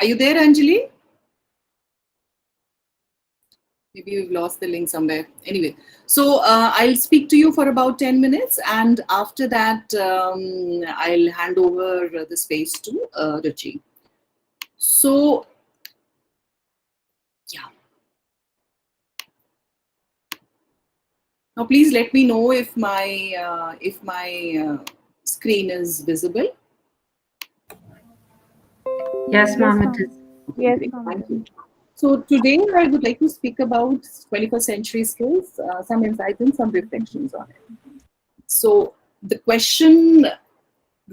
Are you there, Anjali? Maybe we've lost the link somewhere. Anyway, so I'll speak to you for about 10 minutes, and after that, I'll hand over the space to Ruchi. So, yeah. Now, please let me know if my screen is visible. Yes, ma'am, it is. Yes, Thank you. So today I would like to speak about 21st century skills, some insights and some reflections on it. So the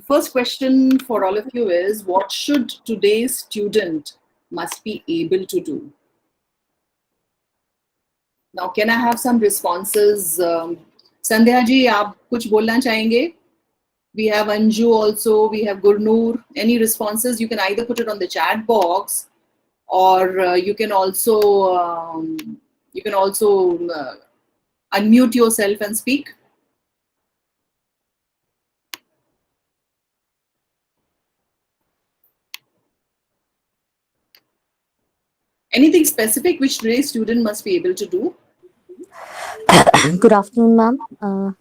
first question for all of you is, what should today's student must be able to do? Now, can I have some responses? Sandhya ji, aap kuch bolna chahenge? We have Anju also, we have Gurnoor. Any responses? You can either put it on the chat box, or you can also unmute yourself and speak. Anything specific which today's student must be able to do? Good afternoon, ma'am.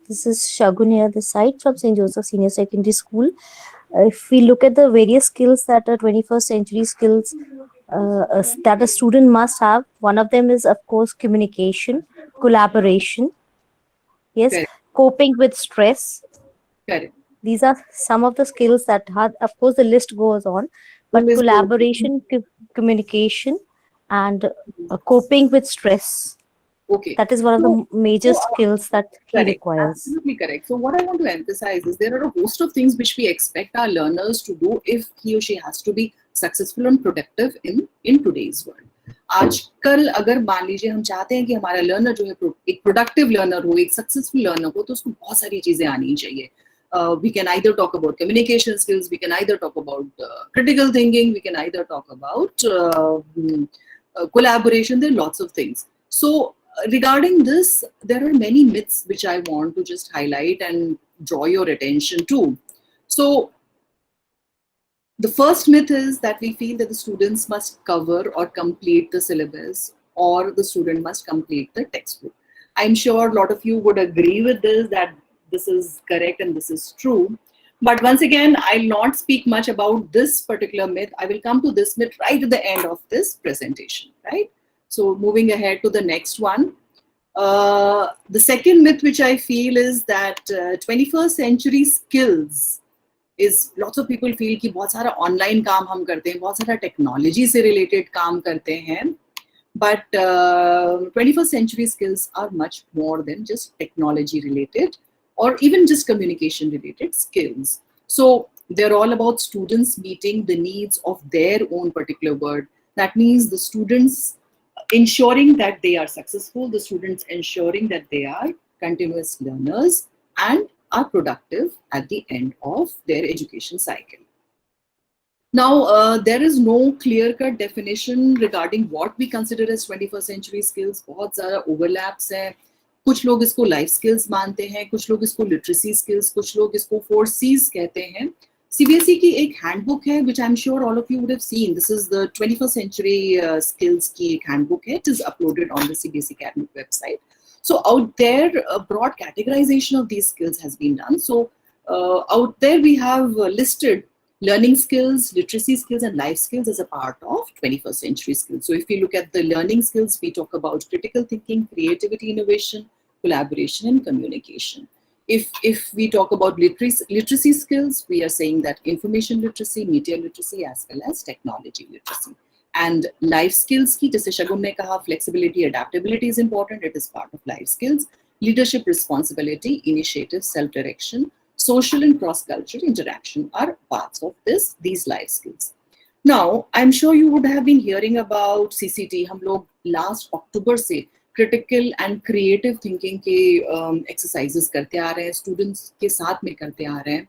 This is Shagun here, the side from St. Joseph Senior Secondary School. If we look at the various skills that are 21st century skills that a student must have, one of them is, of course, communication, collaboration, yes, Correct. coping with stress. Correct. These are some of the skills that have, of course, the list goes on, but collaboration, communication, and coping with stress. Okay. That is one of the major skills that he requires. Absolutely correct. So what I want to emphasize is there are a host of things which we expect our learners to do if he or she has to be successful and productive in today's world. आजकल अगर मान लीजिए हम चाहते हैं कि हमारा learner जो है एक प्रोडक्टिव लर्नर हो, एक सक्सेसफुल लर्नर हो, तो उसको बहुत सारी चीजें आनी चाहिए. We can either talk about communication skills, we can either talk about critical thinking, we can either talk about collaboration. There are lots of things. So regarding this, there are many myths which I want to just highlight and draw your attention to. So the first myth is that we feel that the students must cover or complete the syllabus, or the student must complete the textbook. I'm sure a lot of you would agree with this, that this is correct and this is true. But once again, I'll not speak much about this particular myth. I will come to this myth right at the end of this presentation, right? So moving ahead to the next one. The second myth which I feel is that 21st century skills is, lots of people feel कि बहुत सारा online काम हम करते हैं, बहुत सारा technology से related काम करते हैं. But 21st century skills are much more than just technology related or even just communication related skills. So they're all about students meeting the needs of their own particular world. That means the students ensuring that they are successful, the students ensuring that they are continuous learners and are productive at the end of their education cycle. Now, there is no clear-cut definition regarding what we consider as 21st century skills. बहुत सारा overlaps है. कुछ लोग इसको life skills मानते हैं, कुछ लोग इसको literacy skills, कुछ लोग इसको 4Cs कहते हैं. CBSE की एक handbook है, which I'm sure all of you would have seen. This is the 21st century skills की एक handbook है. It is uploaded on the CBSE academic website. So out there, a broad categorization of these skills has been done. So out there we have listed learning skills, literacy skills, and life skills as a part of 21st century skills. So if we look at the learning skills, we talk about critical thinking, creativity, innovation, collaboration, and communication. If we talk about literacy skills, we are saying that information literacy, media literacy, as well as technology literacy. And life skills की, जैसे शगुन ने कहा, flexibility, adaptability is important. It is part of life skills. Leadership, responsibility, initiative, self-direction, social and cross-cultural interaction are parts of these life skills. Now, I'm sure you would have been hearing about CCT. हम लोग last October से critical and creative thinking के exercises करते आ रहे हैं, students के साथ में करते आ रहे हैं.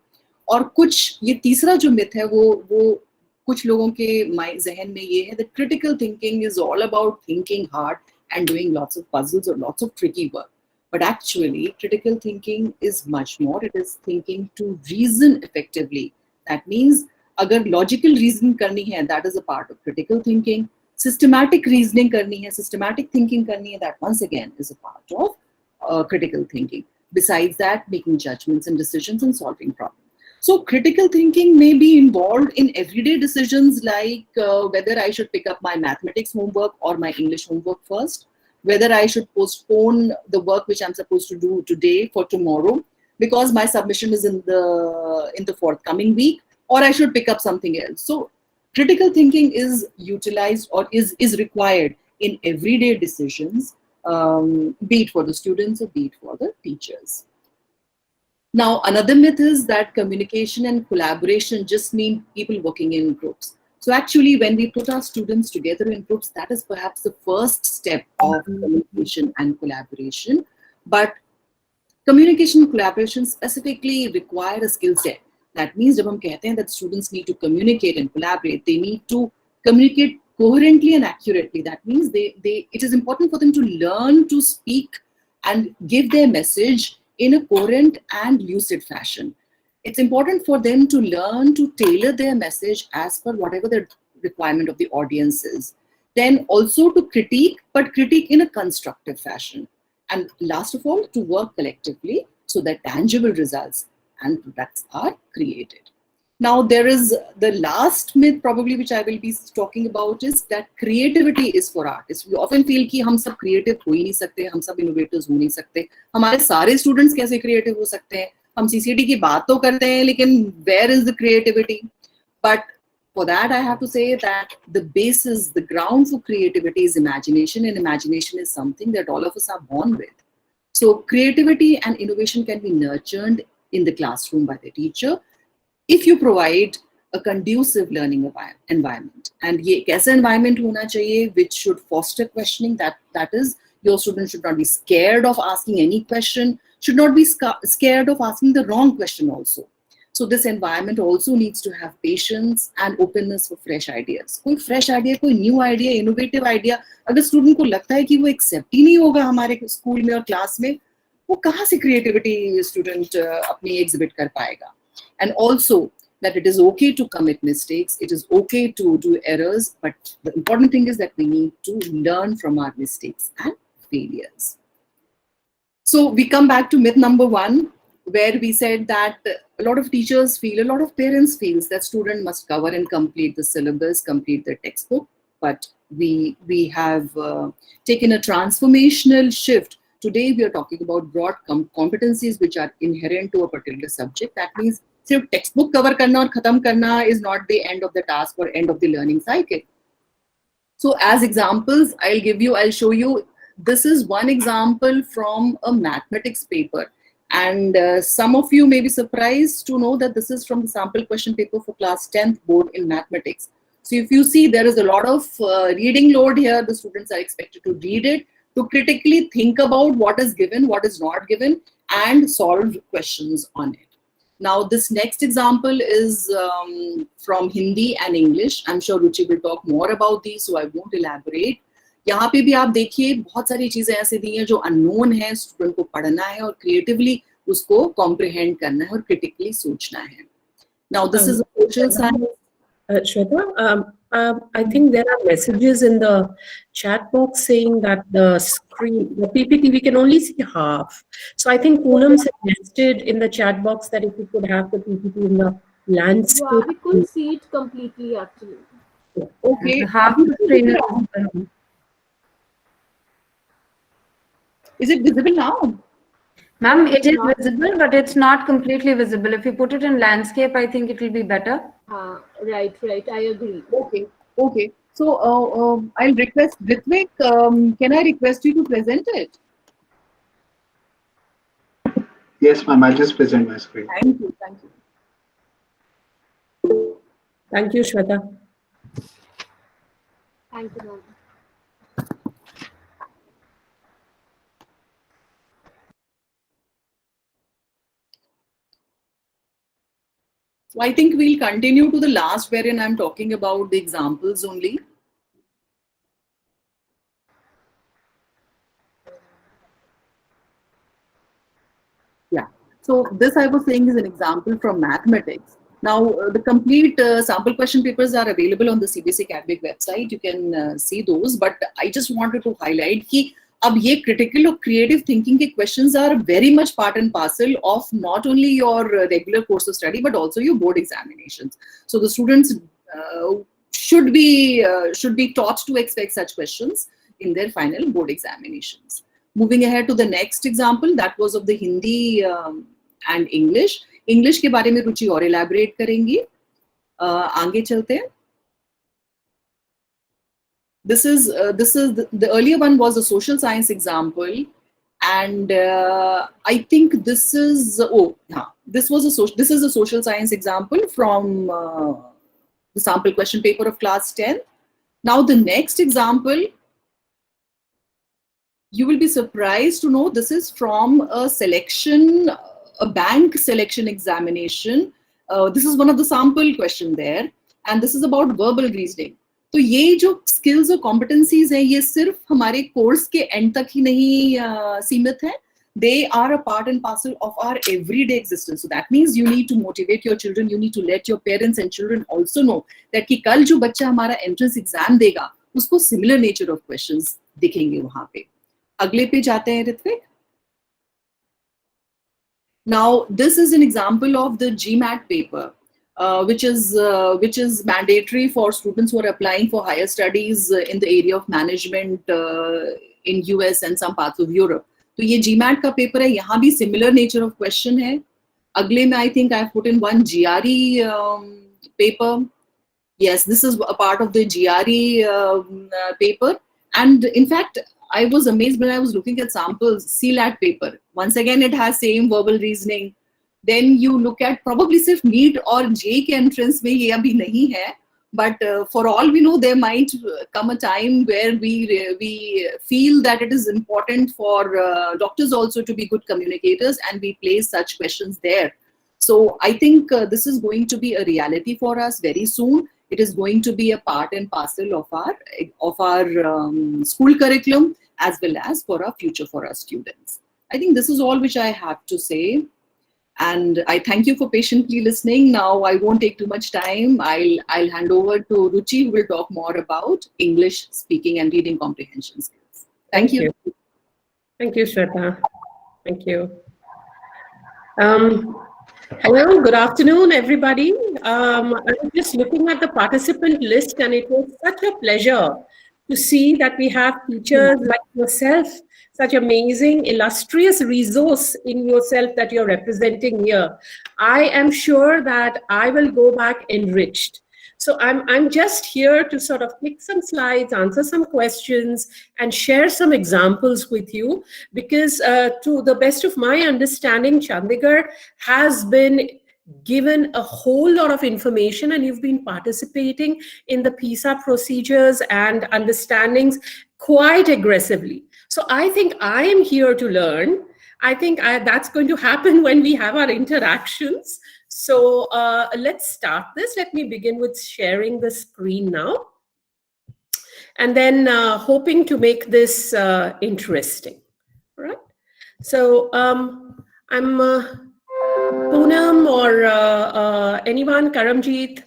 और कुछ ये तीसरा जो myth है वो कुछ लोगों के जहन में ये है that critical thinking is all about thinking hard and doing lots of puzzles or lots of tricky work. But actually, critical thinking is much more. It is thinking to reason effectively. That means अगर logical reasoning करनी है, that is a part of critical thinking. Systematic reasoning करनी है, systematic thinking करनी है, that once again is a part of critical thinking. Besides that, making judgments and decisions and solving problems. So critical thinking may be involved in everyday decisions like whether I should pick up my mathematics homework or my English homework first, whether I should postpone the work which I'm supposed to do today for tomorrow because my submission is in the forthcoming week, or I should pick up something else. So critical thinking is utilized or is required in everyday decisions, be it for the students or be it for the teachers. Now, another myth is that communication and collaboration just mean people working in groups. So actually, when we put our students together in groups, that is perhaps the first step of communication and collaboration. But communication and collaboration specifically require a skill set. That means जब हम कहते हैं that students need to communicate and collaborate, they need to communicate coherently and accurately. That means it is important for them to learn to speak and give their message in a coherent and lucid fashion. It's important for them to learn to tailor their message as per whatever the requirement of the audience is. Then also to critique, but critique in a constructive fashion. And last of all, to work collectively so that tangible results and products are created. Now, there is the last myth probably which I will be talking about is that creativity is for artists. We often feel कि हम सब creative हो ही नहीं सकते, हम सब innovators हो नहीं सकते. हमारे सारे students कैसे creative हो सकते हैं? हम CCT की बात तो करते हैं, लेकिन where is the creativity? But for that, I have to say that the basis, the ground for creativity is imagination, and imagination is something that all of us are born with. So creativity and innovation can be nurtured in the classroom by the teacher if you provide a conducive learning environment. And ये कैसा environment होना चाहिए which should foster questioning, that is, your students should not be scared of asking any question, should not be scared of asking the wrong question also. So this environment also needs to have patience and openness for fresh ideas. कोई fresh idea, कोई new idea, innovative idea, अगर student को लगता है कि वो accept ही नहीं होगा हमारे school में और class में, वो कहाँ से creativity student अपनी exhibit कर पाएगा? And also that it is okay to commit mistakes, it is okay to do errors, but the important thing is that we need to learn from our mistakes and failures. So we come back to myth number 1, where we said that a lot of teachers feel, a lot of parents feel that student must cover and complete the syllabus, complete the textbook. But we have taken a transformational shift. Today we are talking about broad competencies which are inherent to a particular subject. That means सिर्फ textbook cover करना और खत्म करना is not the end of the task or end of the learning cycle. So as examples, I'll show you. This is one example from a mathematics paper. And some of you may be surprised to know that this is from the sample question paper for class 10th board in mathematics. So if you see, there is a lot of reading load here. The students are expected to read it, to critically think about what is given, what is not given, and solve questions on it. Now, this next example is from Hindi and English. I'm sure Ruchi will talk more about these, so I won't elaborate. यहाँ पे भी आप देखिए बहुत सारी चीजें ऐसी दी हैं जो अननोन है, स्टूडेंट को पढ़ना है और क्रिएटिवली उसको कॉम्प्रिहेंड करना है और क्रिटिकली सोचना है. Now, this is a social science. Shweta, I think there are messages in the chat box saying that the screen, the PPT, we can only see half. So I think Poonam suggested in the chat box that if we could have the PPT in the landscape. Yeah, we couldn't see it completely actually. Okay. Half the screen is open. Is it visible now? Ma'am, it is visible, but it's not completely visible. If you put it in landscape, I think it will be better. Right. I agree. Okay. So I'll request Ritvik, can I request you to present it? Yes, ma'am. I'll just present my screen. Thank you. Thank you, Shweta. Thank you, ma'am. So I think we'll continue to the last wherein I'm talking about the examples only. Yeah. So this I was saying is an example from mathematics. Now, the complete sample question papers are available on the CBSE academic website. You can see those. But I just wanted to highlight that अब ये critical or creative thinking के questions are very much part and parcel of not only your regular course of study but also your board examinations. So the students should be taught to expect such questions in their final board examinations. Moving ahead to the next example, that was of the Hindi and English. English के बारे में रुचि और elaborate करेंगी. आगे चलते हैं. This is the earlier one was a social science example, and I think this is this is a social science example from the sample question paper of class 10. Now the next example, you will be surprised to know this is from a bank selection examination. This is one of the sample question there, and this is about verbal reasoning. तो ये जो skills और competencies हैं, ये सिर्फ हमारे course के end तक ही नहीं सीमित हैं. They are a part and parcel of our everyday existence. So that means you need to motivate your children. You need to let your parents and children also know that कि कल जो बच्चा हमारा entrance exam देगा, उसको similar nature of questions दिखेंगे वहाँ पे. अगले पे जाते हैं Ritwik. Now this is an example of the GMAT paper. Which is mandatory for students who are applying for higher studies in the area of management in US and some parts of Europe. तो ये GMAT का paper है, यहाँ भी similar nature of question है. अगले में I think I've put in one GRE paper. Yes, this is a part of the GRE paper, and in fact I was amazed when I was looking at samples. CLAT paper, once again it has same verbal reasoning. Then you look at probably सिर्फ NEET और JEE के entrance में ये अभी नहीं है, but for all we know there might come a time where we feel that it is important for doctors also to be good communicators, and we place such questions there. So I think this is going to be a reality for us very soon. It is going to be a part and parcel of our school curriculum as well as for our future for our students. I think this is all which I have to say. And I thank you for patiently listening. Now I won't take too much time. I'll hand over to Ruchi, who will talk more about English speaking and reading comprehension skills. Thank you. Thank you, Shweta. Thank you. Hello, good afternoon, everybody. I was just looking at the participant list, and it was such a pleasure to see that we have teachers like yourself, such amazing, illustrious resource in yourself that you're representing here. I am sure that I will go back enriched. So I'm just here to sort of pick some slides, answer some questions, and share some examples with you, because to the best of my understanding, Chandigarh has been given a whole lot of information, and you've been participating in the PISA procedures and understandings quite aggressively. So I think I am here to learn. I think that's going to happen when we have our interactions. So let's start this. Let me begin with sharing the screen now. And then hoping to make this interesting. All right. So I'm Poonam or anyone, Karamjeet,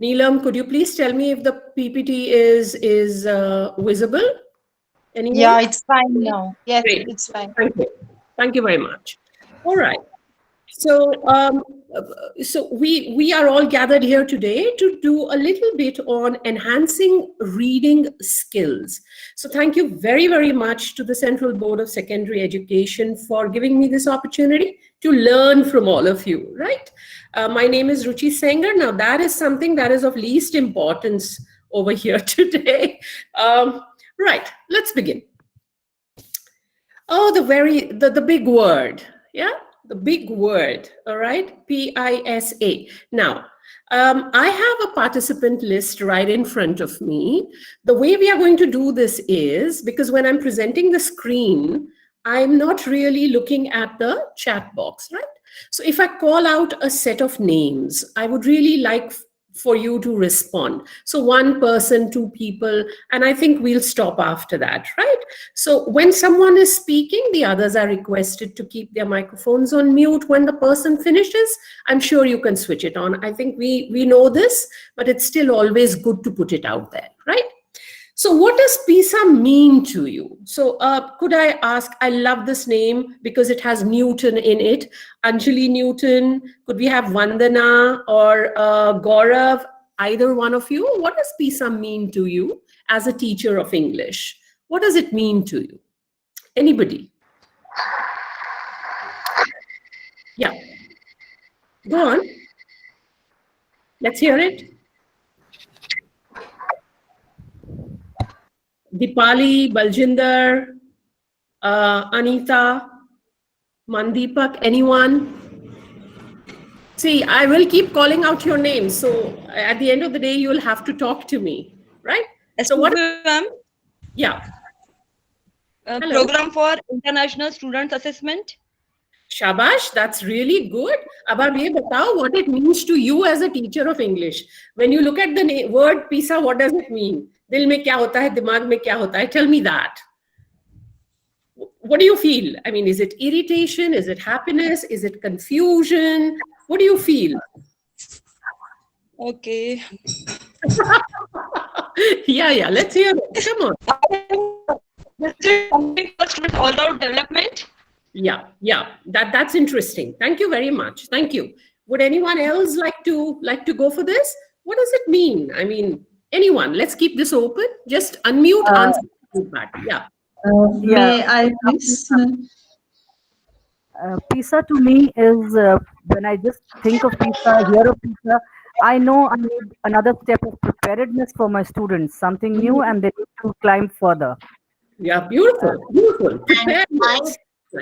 Neelam, could you please tell me if the PPT is visible? Anyone? Yeah, it's fine now. Yes, Great. it's fine. Thank you. Thank you very much. All right. So, so we are all gathered here today to do a little bit on enhancing reading skills. So thank you very, very much to the Central Board of Secondary Education for giving me this opportunity to learn from all of you, right? My name is Ruchi Sengar. Now that is something that is of least importance over here today. Right, let's begin. Oh, the big word, yeah? The big word, all right, PISA. Now, I have a participant list right in front of me. The way we are going to do this is, because when I'm presenting the screen, I'm not really looking at the chat box, right? So if I call out a set of names, I would really like for you to respond. So one person, two people, and I think we'll stop after that, right? So when someone is speaking, the others are requested to keep their microphones on mute. When the person finishes, I'm sure you can switch it on. I think we know this, but it's still always good to put it out there, right? So what does PISA mean to you? So could I ask, I love this name because it has Newton in it. Anjali Newton, could we have Vandana or Gaurav, either one of you? What does PISA mean to you as a teacher of English? What does it mean to you? Anybody? Yeah. Go on. Let's hear it. Dipali, Baljinder, Anita, Mandeepak, anyone? See, I will keep calling out your names. So at the end of the day, you'll have to talk to me, right? So what? Ma'am, Yeah. Hello. program for international students assessment. Shabash, that's really good. Ab aap ye batao what it means to you as a teacher of English. When you look at the word PISA, what does it mean? Dil mein kya hota hai, dimag mein kya hota hai? Tell me that. What do you feel? I mean, is it irritation? Is it happiness? Is it confusion? What do you feel? Okay. Yeah, let's hear it. Come on. All-round development. Yeah. That's interesting. Thank you very much. Thank you. Would anyone else like to go for this? What does it mean? I mean, anyone? Let's keep this open. Just unmute, answer feedback. Yeah. May I please? PISA to me is when I just think of PISA, hear of PISA, I know I need another step of preparedness for my students, something new, and they need to climb further. Yeah, beautiful.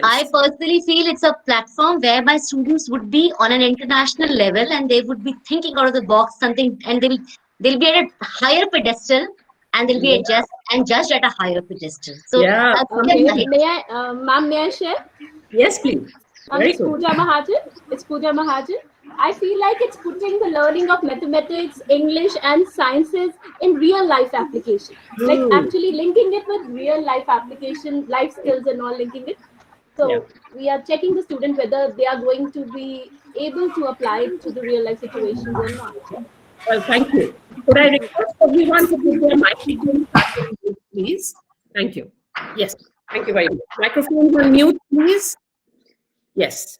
I personally feel it's a platform where my students would be on an international level and they would be thinking out of the box something, and they'll be at a higher pedestal and they'll be judged at a higher pedestal. So yeah. Okay. Ma'am, may I share? Yes, please. It's Pooja Mahajan. I feel like it's putting the learning of mathematics, English, and sciences in real life application. Like actually linking it with real life application, life skills and all, linking it. So we are checking the student whether they are going to be able to apply it to the real life situations or not. Well, thank you. Could I request everyone to put their microphones back on mute, please? Thank you. Yes, thank you very much. Microphones on mute, please. Yes.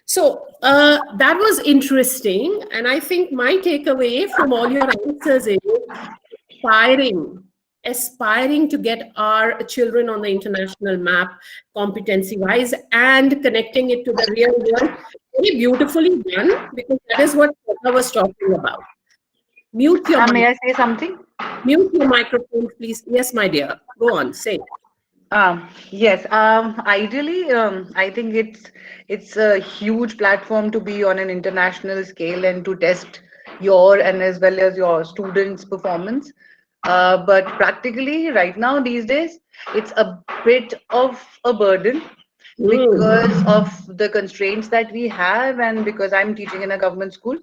So that was interesting. And I think my takeaway from all your answers is aspiring to get our children on the international map, competency-wise, and connecting it to the real world. Very beautifully done, because that is what I was talking about. Mute your May I say something? Mute your microphone, please. Yes, my dear. Go on, say. Yes. Ideally, I think it's a huge platform to be on an international scale and to test your and as well as your students' performance. But practically, right now, these days, it's a bit of a burden because of the constraints that we have, and because I'm teaching in a government school.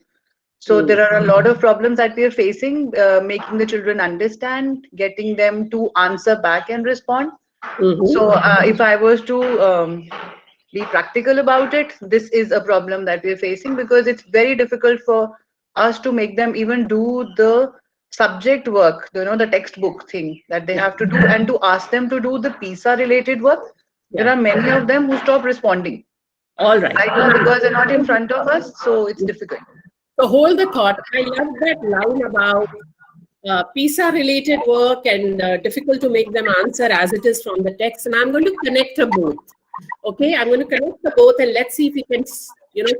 So there are a lot of problems that we are facing, making the children understand, getting them to answer back and respond. So if I was to be practical about it, this is a problem that we're facing, because it's very difficult for us to make them even do the subject work, the textbook thing that they have to do, and to ask them to do the PISA related work. There are many of them who stop responding. All right. Right now, because they're not in front of us, so it's difficult. So hold the thought. I love that line about PISA-related work and difficult to make them answer as it is from the text. And I'm going to connect the both. Okay, I'm going to connect the both, and let's see if we can,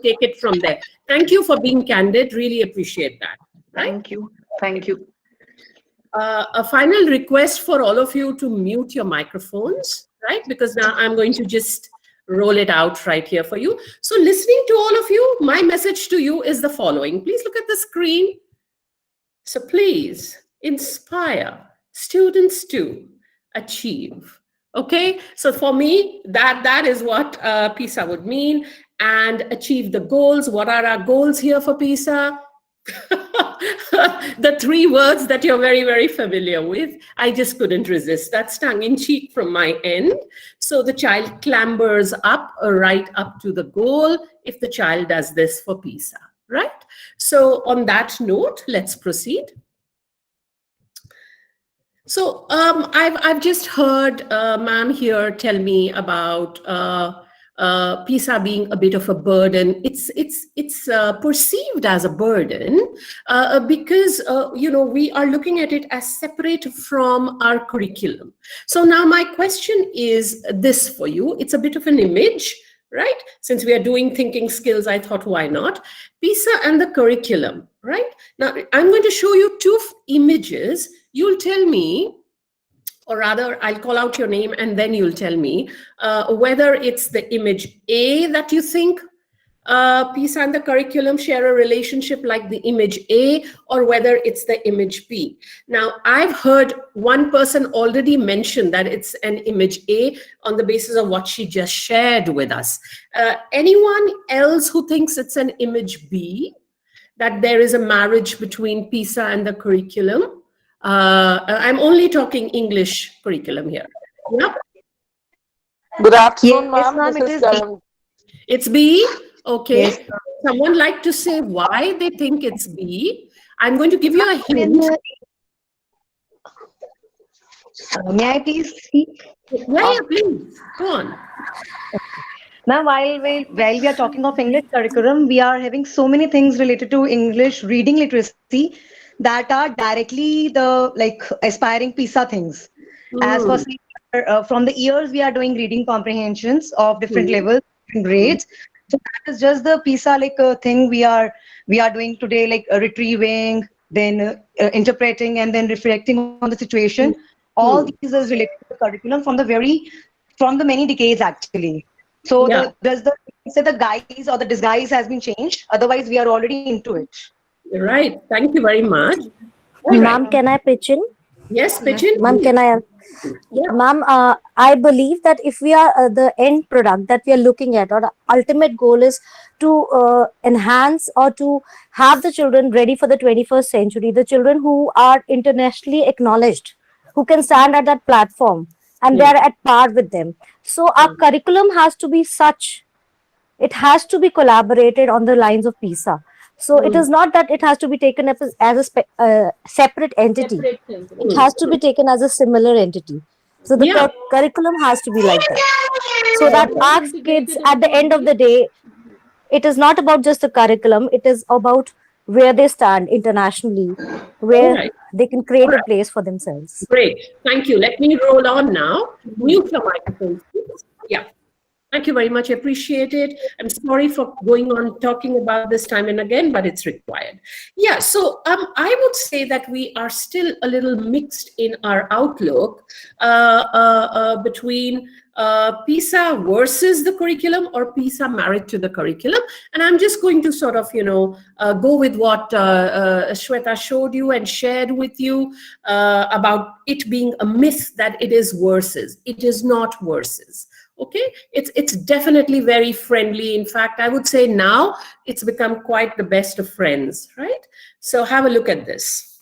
take it from there. Thank you for being candid. Really appreciate that. Right? Thank you. Thank you. A final request for all of you to mute your microphones, right? Because now I'm going to just roll it out right here for you. So listening to all of you, my message to you is the following. Please look at the screen. So please inspire students to achieve. Okay, so for me, that is what PISA would mean. And achieve the goals. What are our goals here for PISA? The three words that you're very, very familiar with. I just couldn't resist. That's tongue in cheek from my end. So the child clambers up, right up to the goal if the child does this for PISA, right? So on that note, let's proceed. So I've just heard ma'am here tell me about PISA being a bit of a burden. It's perceived as a burden because we are looking at it as separate from our curriculum. So now my question is this for you. It's a bit of an image, right? Since we are doing thinking skills, I thought, why not? PISA and the curriculum, right? Now I'm going to show you two images. You'll tell me, or rather I'll call out your name and then you'll tell me whether it's the image A that you think PISA and the curriculum share a relationship like the image A, or whether it's the image B. Now, I've heard one person already mention that it's an image A on the basis of what she just shared with us. Anyone else who thinks it's an image B, that there is a marriage between PISA and the curriculum? I'm only talking English curriculum here. Yeah. Good afternoon, Yes, ma'am. ma'am, This it is is Karan. It's B. Okay. Yes. Someone like to say why they think it's B? I'm going to give you a hint. May I please speak? Yeah, please. Go on. Now, while we are talking of English curriculum, we are having so many things related to English reading literacy that are directly the aspiring PISA things. As for from the years we are doing reading comprehensions of different levels, different grades. So that is just the PISA thing we are doing today, retrieving, then interpreting, and then reflecting on the situation. All these is related to the curriculum from the many decades actually. So the guise or the disguise has been changed. Otherwise, we are already into it. Right. Thank you very much. Ma'am, can I pitch in? Yes, pitch in. Ma'am, can I? Yeah. Ma'am, I believe that if we are the end product that we are looking at, or the ultimate goal is to enhance or to have the children ready for the 21st century, the children who are internationally acknowledged, who can stand at that platform and they're at par with them. So our curriculum has to be such, it has to be collaborated on the lines of PISA. So it is not that it has to be taken up as a separate entity. It has to be taken as a similar entity. So the curriculum has to be like that. So that our kids, at the end of the day, it is not about just the curriculum. It is about where they stand internationally, where they can create a place for themselves. Great. Thank you. Let me roll on now. Mute your microphone, please. Yeah. Thank you very much. Appreciate it. I'm sorry for going on talking about this time and again, but it's required. Yeah, so I would say that we are still a little mixed in our outlook between PISA versus the curriculum or PISA married to the curriculum. And I'm just going to sort of, go with what Shweta showed you and shared with you about it being a myth that it is versus. It is not versus. Okay, it's definitely very friendly. In fact, I would say now it's become quite the best of friends, right? So have a look at this.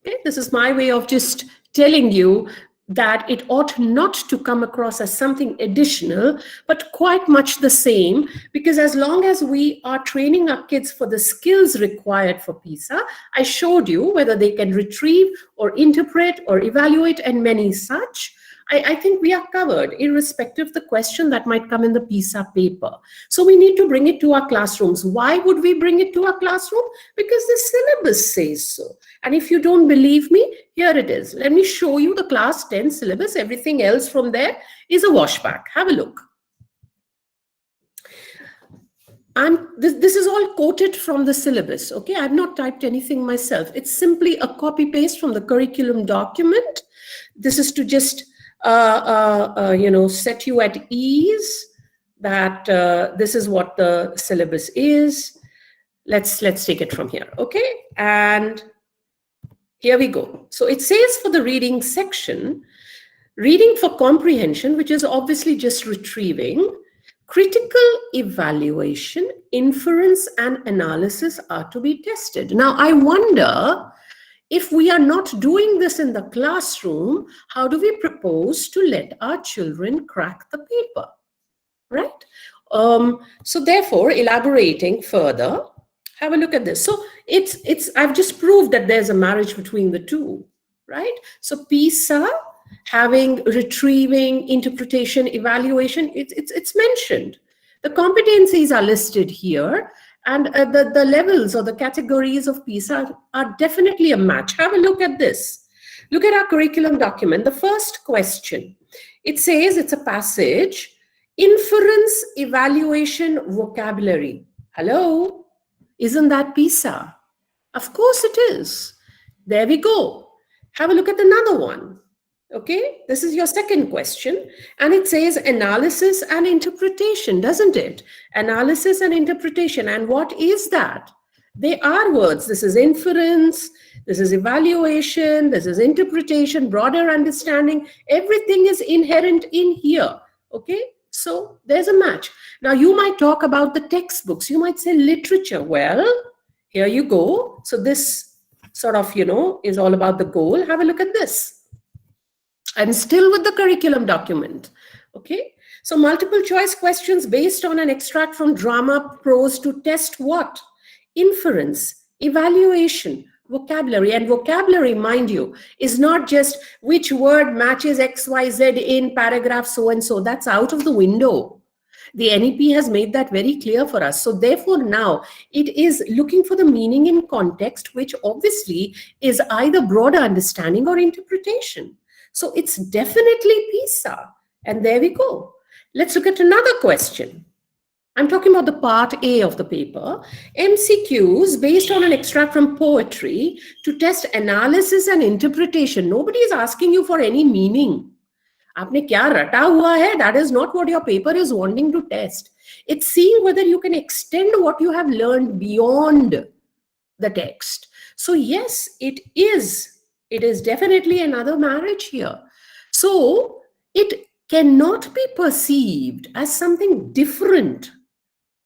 Okay, this is my way of just telling you that it ought not to come across as something additional, but quite much the same, because as long as we are training our kids for the skills required for PISA, I showed you whether they can retrieve or interpret or evaluate and many such, I think we are covered, irrespective of the question that might come in the PISA paper. So we need to bring it to our classrooms. Why would we bring it to our classroom? Because the syllabus says so. And if you don't believe me, here it is. Let me show you the class 10 syllabus. Everything else from there is a washback. Have a look. This is all quoted from the syllabus, okay? I've not typed anything myself. It's simply a copy-paste from the curriculum document. This is to just set you at ease that this is what the syllabus is. Let's take it from here, okay? And here we go. So it says for the reading section, reading for comprehension, which is obviously just retrieving, critical evaluation, inference, and analysis are to be tested. Now, I wonder, if we are not doing this in the classroom, how do we propose to let our children crack the paper, right? So therefore, elaborating further, have a look at this. So I've just proved that there's a marriage between the two, right? So PISA, having retrieving, interpretation, evaluation, it's mentioned. The competencies are listed here, and the levels or the categories of PISA are definitely a match. Have a look at this. Look at our curriculum document. The first question, it says, it's a passage, inference, evaluation, vocabulary. Hello? Isn't that PISA? Of course it is. There we go. Have a look at another one. Okay, this is your second question, and it says analysis and interpretation, doesn't it? Analysis and interpretation. And what is that? They are words. This is inference, this is evaluation, this is interpretation, broader understanding. Everything is inherent in here. Okay, so there's a match. Now you might talk about the textbooks. You might say literature. Well, here you go. So this sort of, is all about the goal. Have a look at this. And still with the curriculum document. Okay, so multiple choice questions based on an extract from drama prose to test what? Inference, evaluation, vocabulary. And vocabulary, mind you, is not just which word matches XYZ in paragraph so and so. That's out of the window. The NEP has made that very clear for us. So therefore now it is looking for the meaning in context, which obviously is either broader understanding or interpretation. So it's definitely PISA. And there we go. Let's look at another question. I'm talking about the part A of the paper. MCQs based on an extract from poetry to test analysis and interpretation. Nobody is asking you for any meaning. Aapne kya rata hua hai? That is not what your paper is wanting to test. It's seeing whether you can extend what you have learned beyond the text. So yes, it is definitely another marriage here. So it cannot be perceived as something different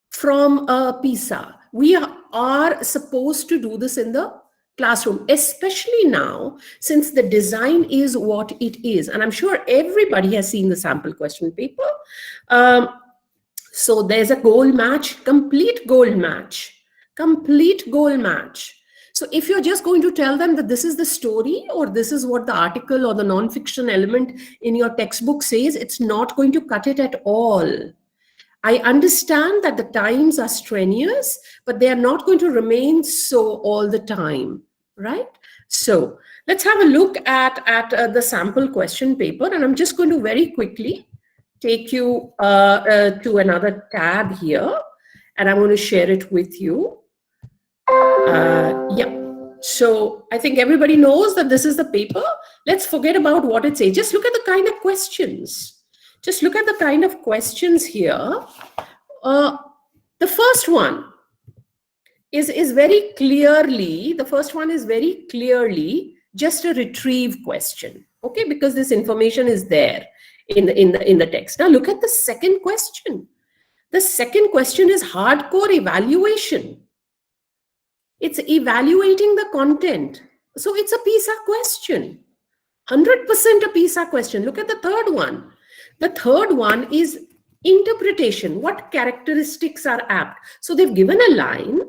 from PISA. We are supposed to do this in the classroom, especially now, since the design is what it is. And I'm sure everybody has seen the sample question paper. So there's a goal match, complete goal match, complete goal match. So if you're just going to tell them that this is the story or this is what the article or the non-fiction element in your textbook says, it's not going to cut it at all. I understand that the times are strenuous, but they are not going to remain so all the time, right? So let's have a look at the sample question paper, and I'm just going to very quickly take you to another tab here, and I'm going to share it with you. Yeah, so I think everybody knows that this is the paper. Let's forget about what it says. Just look at the kind of questions. Just look at the kind of questions here. The first one is very clearly, just a retrieve question, okay? Because this information is there in the text. Now look at the second question. The second question is hardcore evaluation. It's evaluating the content. So it's a PISA question. 100% a PISA question. Look at the third one. The third one is interpretation. What characteristics are apt? So they've given a line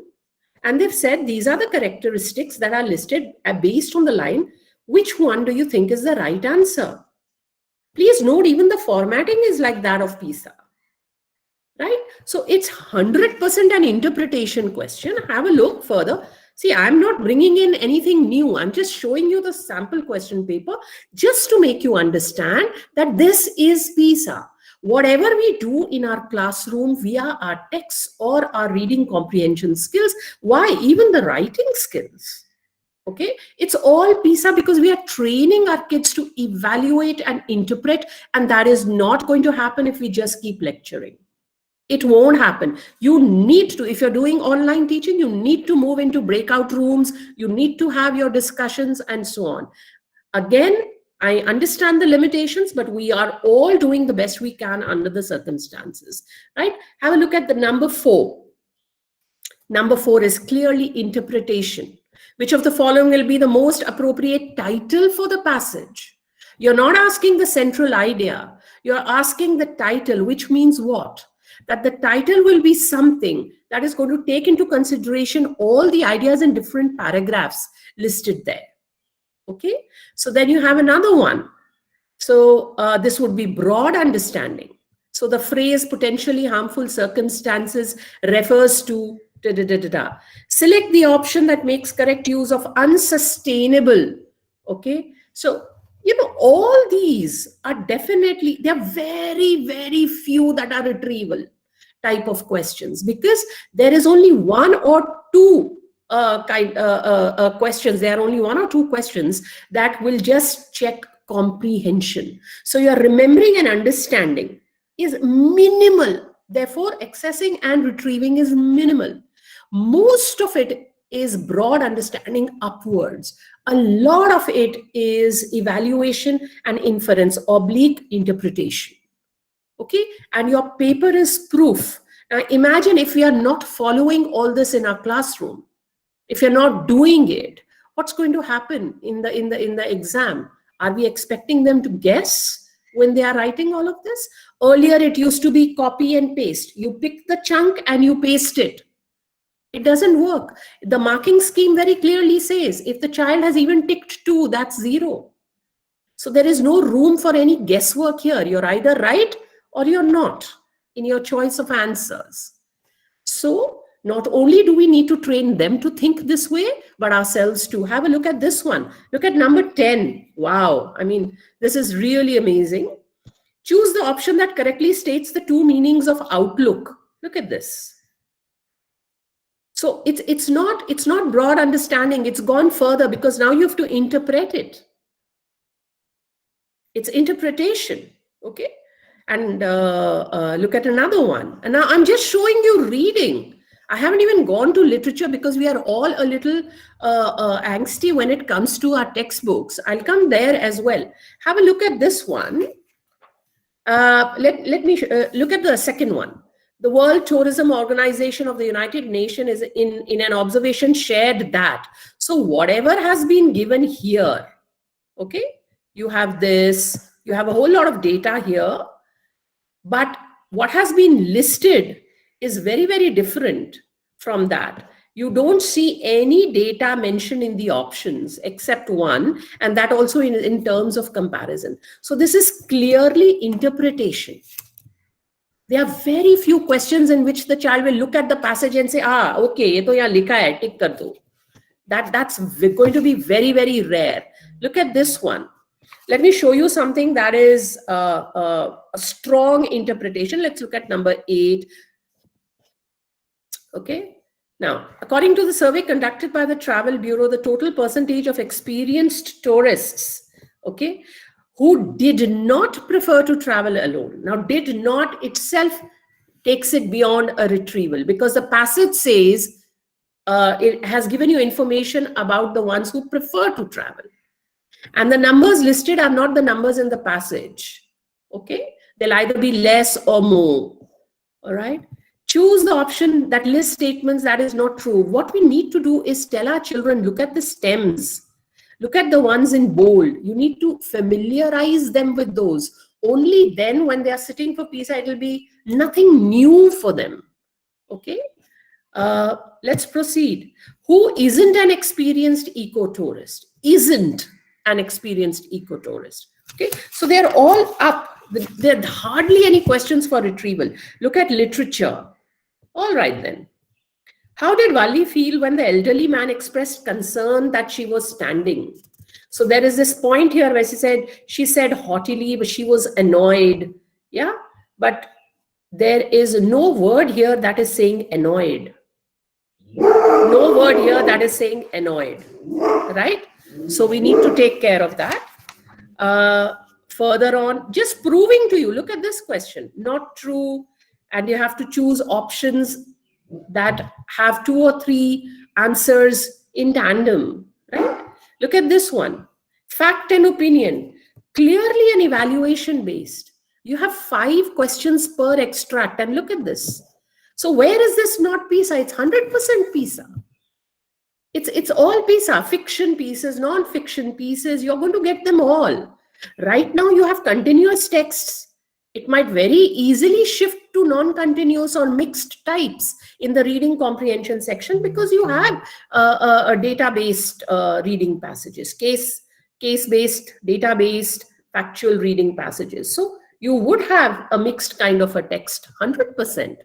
and they've said these are the characteristics that are listed based on the line. Which one do you think is the right answer? Please note, even the formatting is like that of PISA. Right? So it's 100% an interpretation question. Have a look further. See, I'm not bringing in anything new. I'm just showing you the sample question paper just to make you understand that this is PISA. Whatever we do in our classroom via our texts or our reading comprehension skills, why even the writing skills, okay? It's all PISA because we are training our kids to evaluate and interpret, and that is not going to happen if we just keep lecturing. It won't happen. You need to, if you're doing online teaching, you need to move into breakout rooms. You need to have your discussions and so on. Again, I understand the limitations, but we are all doing the best we can under the circumstances, right? Have a look at the number 4. Number 4 is clearly interpretation. Which of the following will be the most appropriate title for the passage? You're not asking the central idea. You're asking the title, which means what? That the title will be something that is going to take into consideration all the ideas in different paragraphs listed there. Okay, so then you have another one. So this would be broad understanding. So the phrase potentially harmful circumstances refers to da, da, da, da, da. Select the option that makes correct use of unsustainable. Okay, so you know, all these are definitely, there are very, very few that are retrieval type of questions, because there is only one or two questions. There are only one or two questions that will just check comprehension. So your remembering and understanding is minimal. Therefore, accessing and retrieving is minimal. Most of it is broad understanding upwards. A lot of it is evaluation and inference, oblique interpretation. Okay, and your paper is proof. Now imagine if we are not following all this in our classroom, if you're not doing it, what's going to happen in the exam? Are we expecting them to guess when they are writing all of this? Earlier it used to be copy and paste. You pick the chunk and you paste it. It doesn't work. The marking scheme very clearly says if the child has even ticked 2, that's 0. So there is no room for any guesswork here. You're either right or you're not in your choice of answers. So not only do we need to train them to think this way, but ourselves too. Have a look at this one. Look at number 10. Wow. I mean, this is really amazing. Choose the option that correctly states the 2 meanings of outlook. Look at this. So it's not broad understanding. It's gone further because now you have to interpret it. It's interpretation. Okay. And look at another one. And now I'm just showing you reading. I haven't even gone to literature because we are all a little angsty when it comes to our textbooks. I'll come there as well. Have a look at this one. Let me look at the second one. The World Tourism Organization of the United Nations is in an observation shared that. So whatever has been given here, okay, you have this, you have a whole lot of data here, but what has been listed is very, very different from that. You don't see any data mentioned in the options except one, and that also in terms of comparison. So this is clearly interpretation. There are very few questions in which the child will look at the passage and say, okay, ye to yahan likha hai, tick kar do. That's going to be very, very rare. Look at this one. Let me show you something that is a strong interpretation. Let's look at number 8. Okay. Now, according to the survey conducted by the Travel Bureau, the total percentage of experienced tourists, okay, who did not prefer to travel alone. Now, did not itself takes it beyond a retrieval, because the passage says it has given you information about the ones who prefer to travel. And the numbers listed are not the numbers in the passage. Okay, they'll either be less or more. All right. Choose the option that lists statements that is not true. What we need to do is tell our children, look at the stems. Look at the ones in bold. You need to familiarize them with those. Only then when they are sitting for PISA, it will be nothing new for them. Okay. Let's proceed. Who isn't an experienced eco-tourist? Isn't an experienced eco-tourist. Okay. So they're all up. There are hardly any questions for retrieval. Look at literature. All right then. How did Valli feel when the elderly man expressed concern that she was standing? So there is this point here where she said haughtily, but she was annoyed. Yeah, but there is no word here that is saying annoyed. No word here that is saying annoyed, right? So we need to take care of that. Further on, just proving to you, look at this question, not true, and you have to choose options that have 2 or 3 answers in tandem, right? Look at this one, fact and opinion. clearly an evaluation based. You have 5 questions per extract, and look at this. So where is this not PISA? It's 100% PISA. It's all PISA, fiction pieces, non-fiction pieces. You're going to get them all. Right now you have continuous texts. It might very easily shift to non-continuous or mixed types in the reading comprehension section, because you have a data-based reading passages, case-based, data-based, factual reading passages. So you would have a mixed kind of a text, 100%.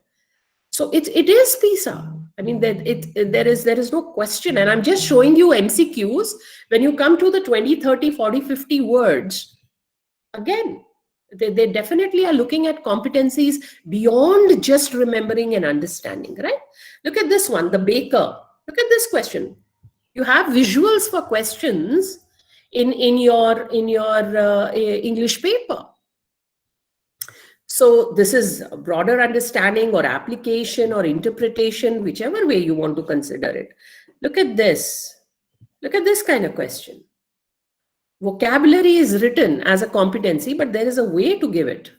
So it is PISA. I mean, there is no question. And I'm just showing you MCQs. When you come to the 20, 30, 40, 50 words, again, they definitely are looking at competencies beyond just remembering and understanding, right? Look at this one, the baker. Look at this question. You have visuals for questions in your English paper. So this is a broader understanding or application or interpretation, whichever way you want to consider it. Look at this. Look at this kind of question. Vocabulary is written as a competency, but there is a way to give it.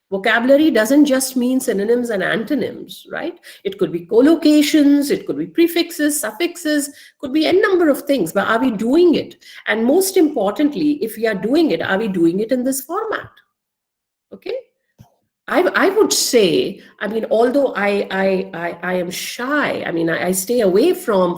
Vocabulary doesn't just mean synonyms and antonyms, right? It could be collocations, it could be prefixes, suffixes, could be n number of things, but are we doing it? And most importantly, if we are doing it, are we doing it in this format? Okay. I would say, I mean, although I am shy, I mean, I stay away from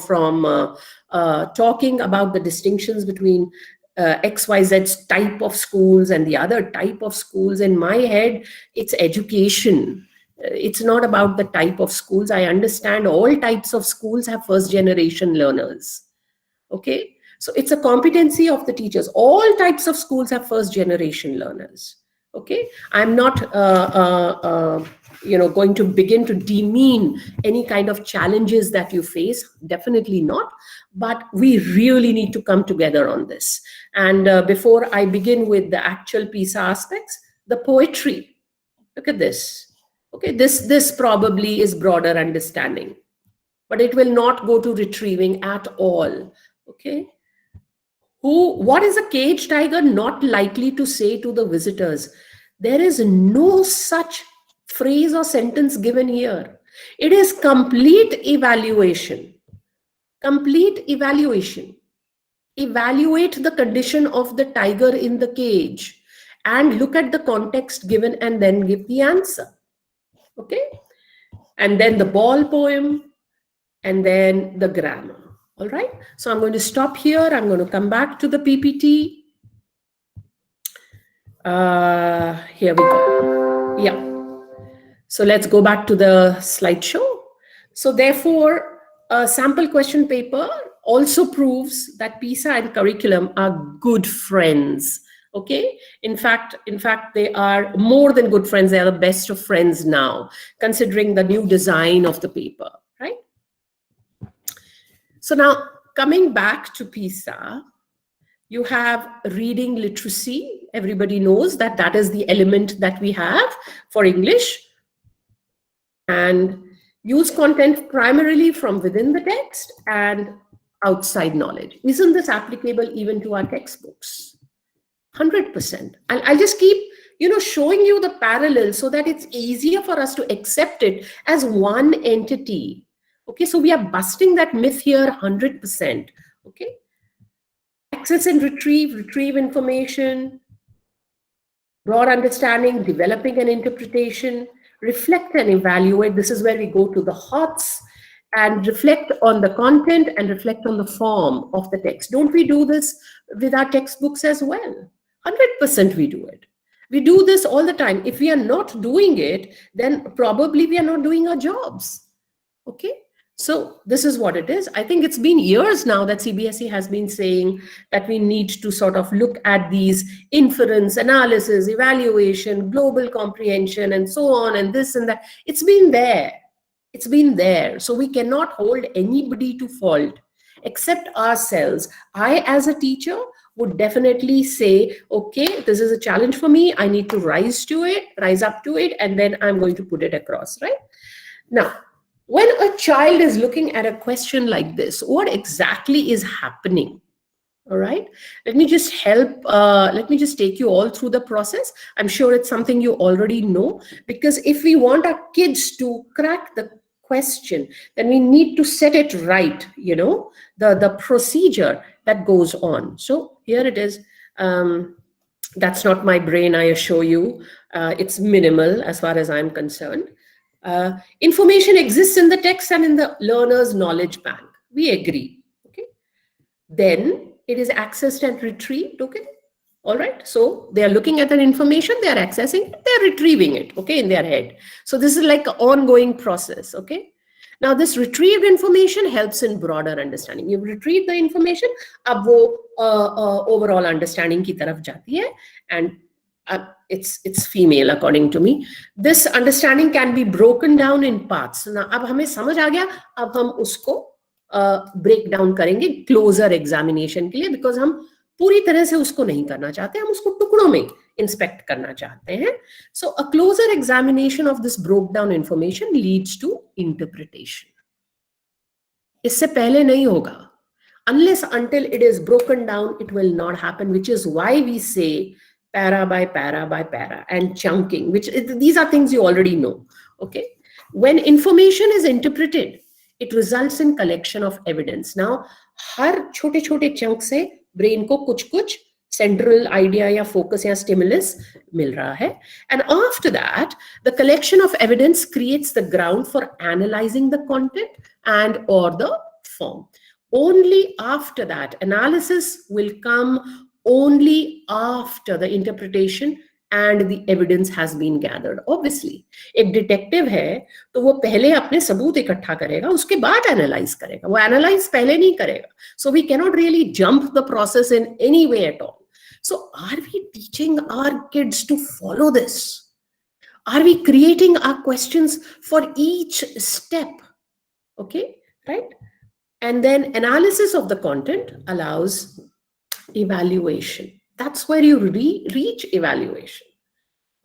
talking about the distinctions between XYZ type of schools and the other type of schools. In my head, it's education. It's not about the type of schools. I understand all types of schools have first generation learners. Okay, so it's a competency of the teachers. All types of schools have first generation learners. Okay, I'm not going to begin to demean any kind of challenges that you face. Definitely not. But we really need to come together on this. And before I begin with the actual PISA aspects, the poetry. Look at this. Okay, this probably is broader understanding, but it will not go to retrieving at all. Okay. What is a caged tiger not likely to say to the visitors? There is no such phrase or sentence given here. It is complete evaluation. Complete evaluation. Evaluate the condition of the tiger in the cage and look at the context given and then give the answer. Okay? And then the ball poem and then the grammar. All right, so I'm going to stop here. I'm going to come back to the PPT. Here we go. Yeah. So let's go back to the slideshow. So therefore, a sample question paper also proves that PISA and curriculum are good friends. Okay. In fact, they are more than good friends. They are the best of friends now, considering the new design of the paper, right? So now, coming back to PISA, you have reading literacy. Everybody knows that that is the element that we have for English. And use content primarily from within the text and outside knowledge. Isn't this applicable even to our textbooks? 100%. I'll just keep, showing you the parallel so that it's easier for us to accept it as one entity. Okay, so we are busting that myth here 100%. Okay, access and retrieve information, broad understanding, developing an interpretation, reflect and evaluate. This is where we go to the HOTS and reflect on the content and reflect on the form of the text. Don't we do this with our textbooks as well? 100% we do it. We do this all the time. If we are not doing it, then probably we are not doing our jobs. Okay. So this is what it is. I think it's been years now that CBSE has been saying that we need to sort of look at these inference, analysis, evaluation, global comprehension, and so on, and this and that. It's been there. It's been there. So we cannot hold anybody to fault except ourselves. I, as a teacher, would definitely say, okay, this is a challenge for me. I need to rise up to it, and then I'm going to put it across, right? Now, when a child is looking at a question like this, what exactly is happening? All right. Let me just let me just take you all through the process. I'm sure it's something you already know, because if we want our kids to crack the question, then we need to set it right, the procedure that goes on. So here it is. That's not my brain, I assure you. It's minimal as far as I'm concerned. Information exists in the text and in the learner's knowledge bank. We agree. Okay. Then it is accessed and retrieved. Okay. All right. So they are looking at that information, they are accessing it, they are retrieving it, okay, in their head. So this is like an ongoing process. Okay. Now this retrieved information helps in broader understanding. You retrieve the information, ab wo overall understanding ki taraf jati hai, and it's female according to me. This understanding can be broken down in parts. Now ab hame samajh aa gaya, ab hum usko break down करेंगे closer examination के लिए, because हम पूरी तरह से उसको नहीं करना चाहते, हम उसको टुकड़ों में इंस्पेक्ट करना चाहते हैं. So a closer examination of this broke down information leads to interpretation. इससे पहले नहीं होगा. Unless until it is broken down, it will not happen, which is why we say para by para by para and chunking, these are things you already know. Okay. When information is interpreted, it results in collection of evidence. Now, हर छोटे छोटे chunk से brain को कुछ central idea या focus या stimulus मिल रहा है. And after that, the collection of evidence creates the ground for analyzing the content and or the form. Only after that, analysis will come only after the interpretation and the evidence has been gathered. Obviously, एक detective है तो वो पहले अपने सबूत इकट्ठा करेगा, उसके बाद analyze करेगा. वो analyze पहले नहीं करेगा. So we cannot really jump the process in any way at all. So are we teaching our kids to follow this? Are we creating our questions for each step? Okay, right? And then analysis of the content allows evaluation. That's where you reach evaluation.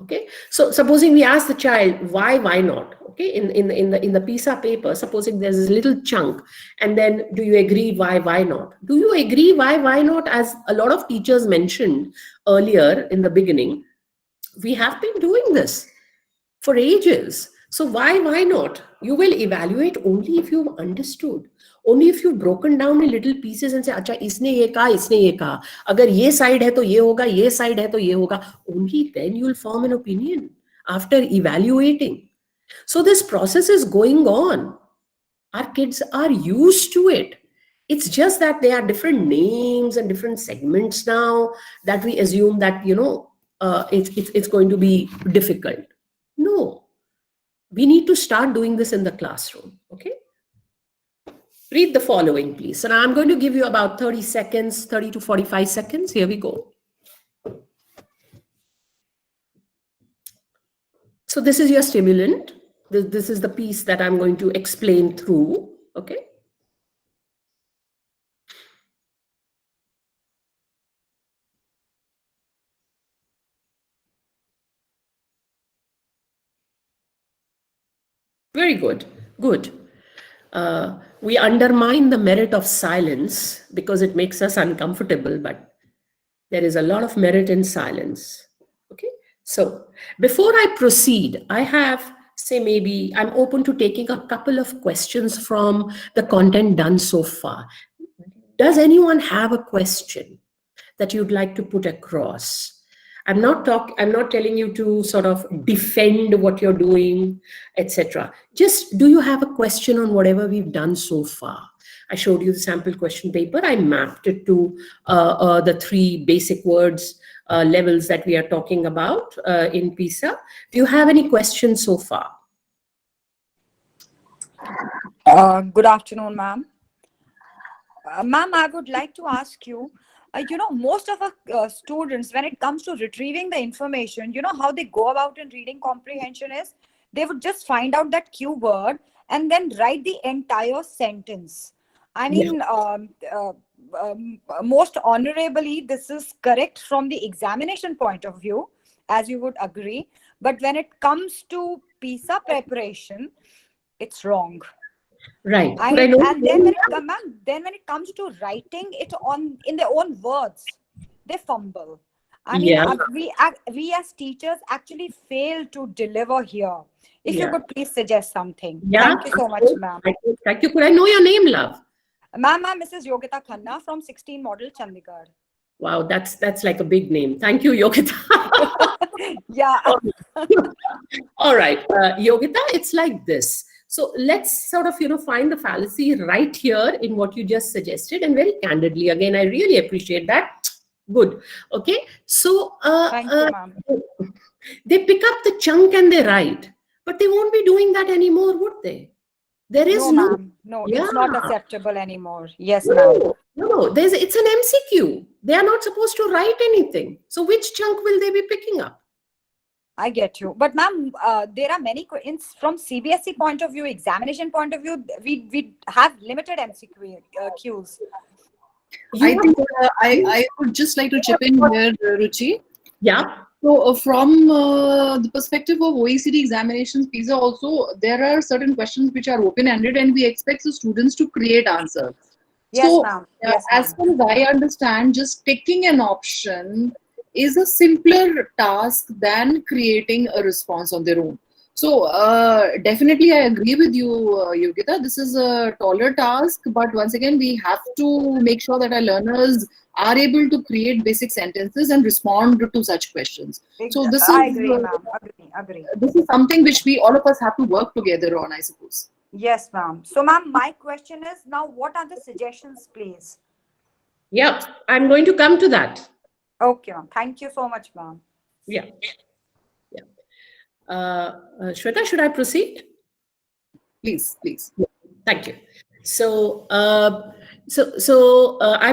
Okay. So supposing we ask the child, why not? Okay. In the PISA paper, supposing there's this little chunk, and then do you agree why not? Do you agree why not? As a lot of teachers mentioned earlier in the beginning, we have been doing this for ages. So why not? You will evaluate only if you've understood. Only if you've broken down in little pieces and say, अच्छा इसने ये कहा, अगर ये side है तो ये होगा, ये side है तो ये होगा. Only then you'll form an opinion after evaluating. So this process is going on. Our kids are used to it. It's just that there are different names and different segments now that we assume that, it's going to be difficult. No. We need to start doing this in the classroom. Okay. Read the following, please. So now I'm going to give you about 30 seconds, 30 to 45 seconds. Here we go. So this is your stimulant. This is the piece that I'm going to explain through. Okay. Very good. Good. We undermine the merit of silence because it makes us uncomfortable, but there is a lot of merit in silence. Okay. So before I proceed, I have, maybe I'm open to taking a couple of questions from the content done so far. Does anyone have a question that you'd like to put across? I'm not telling you to sort of defend what you're doing, etc. Just, do you have a question on whatever we've done so far? I showed you the sample question paper. I mapped it to the 3 basic words levels that we are talking about in PISA. Do you have any questions so far? Good afternoon, ma'am. Ma'am, I would like to ask you, most of our students, when it comes to retrieving the information, how they go about in reading comprehension is, they would just find out that keyword and then write the entire sentence. I mean, most honorably, this is correct from the examination point of view, as you would agree. But when it comes to PISA preparation, it's wrong. Right. And then when it comes to writing it on in their own words, they fumble. I mean, Yeah. we as teachers actually fail to deliver here. If you Yeah. could please suggest something. Yeah. Thank you so much, ma'am. Thank you. Could I know your name, love? Ma'am, I'm Mrs. Yogita Khanna from 16 Model Chandigarh. Wow, that's like a big name. Thank you, Yogita. Yeah. All right, Yogita, it's like this. So let's sort of, find the fallacy right here in what you just suggested, and very candidly. Again, I really appreciate that. Good. Okay. So Thank you, ma'am. they pick up the chunk and they write, but they won't be doing that anymore, would they? There is No, ma'am. No, Yeah. it's not acceptable anymore. Yes, ma'am. No, it's an MCQ. They are not supposed to write anything. So which chunk will they be picking up? I get you. But ma'am, there are many, from CBSE point of view, examination point of view, we have limited MCQs. I think I would just like to chip in here, Ruchi. Yeah. So from the perspective of OECD examinations, PISA also, there are certain questions which are open-ended and we expect the students to create answers. Yes, So ma'am. Yes, as far as I understand, just ticking an option is a simpler task than creating a response on their own. So definitely I agree with you, Yogita. This is a taller task, but once again, we have to make sure that our learners are able to create basic sentences and respond to such questions. So this I is, agree, ma'am. Agree. this is something which we all of us have to work together on, I suppose. Yes, ma'am. So, ma'am, my question is now, what are the suggestions, please? Yeah, I'm going to come to that. Okay, ma'am. Thank you so much, ma'am. Yeah. Shweta, should I proceed? Please. Thank you. So, I'm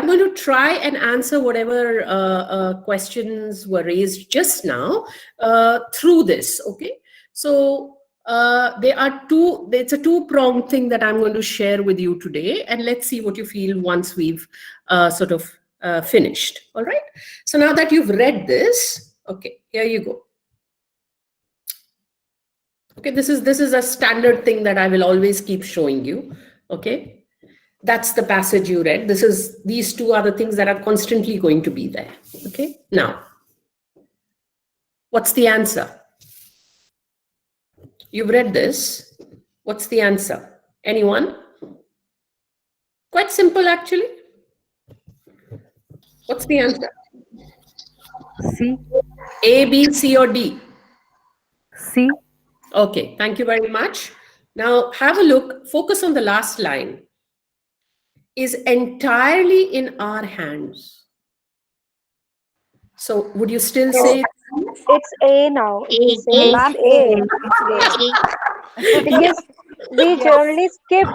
going to try and answer whatever questions were raised just now through this. Okay. So it's a two-pronged thing that I'm going to share with you today, and let's see what you feel once we've sort of finished. All right. So now that you've read this, okay, here you go. Okay, this is a standard thing that I will always keep showing you. Okay, that's the passage you read. These two are the things that are constantly going to be there. Okay, now, what's the answer? You've read this. What's the answer? Anyone? Quite simple, actually. What's the answer? C. A, B, C, or D? C. Okay, thank you very much. Now have a look, focus on the last line. Is entirely in our hands. So would you still say? It's A now. It is A. Ma'am, A. Because we generally skip,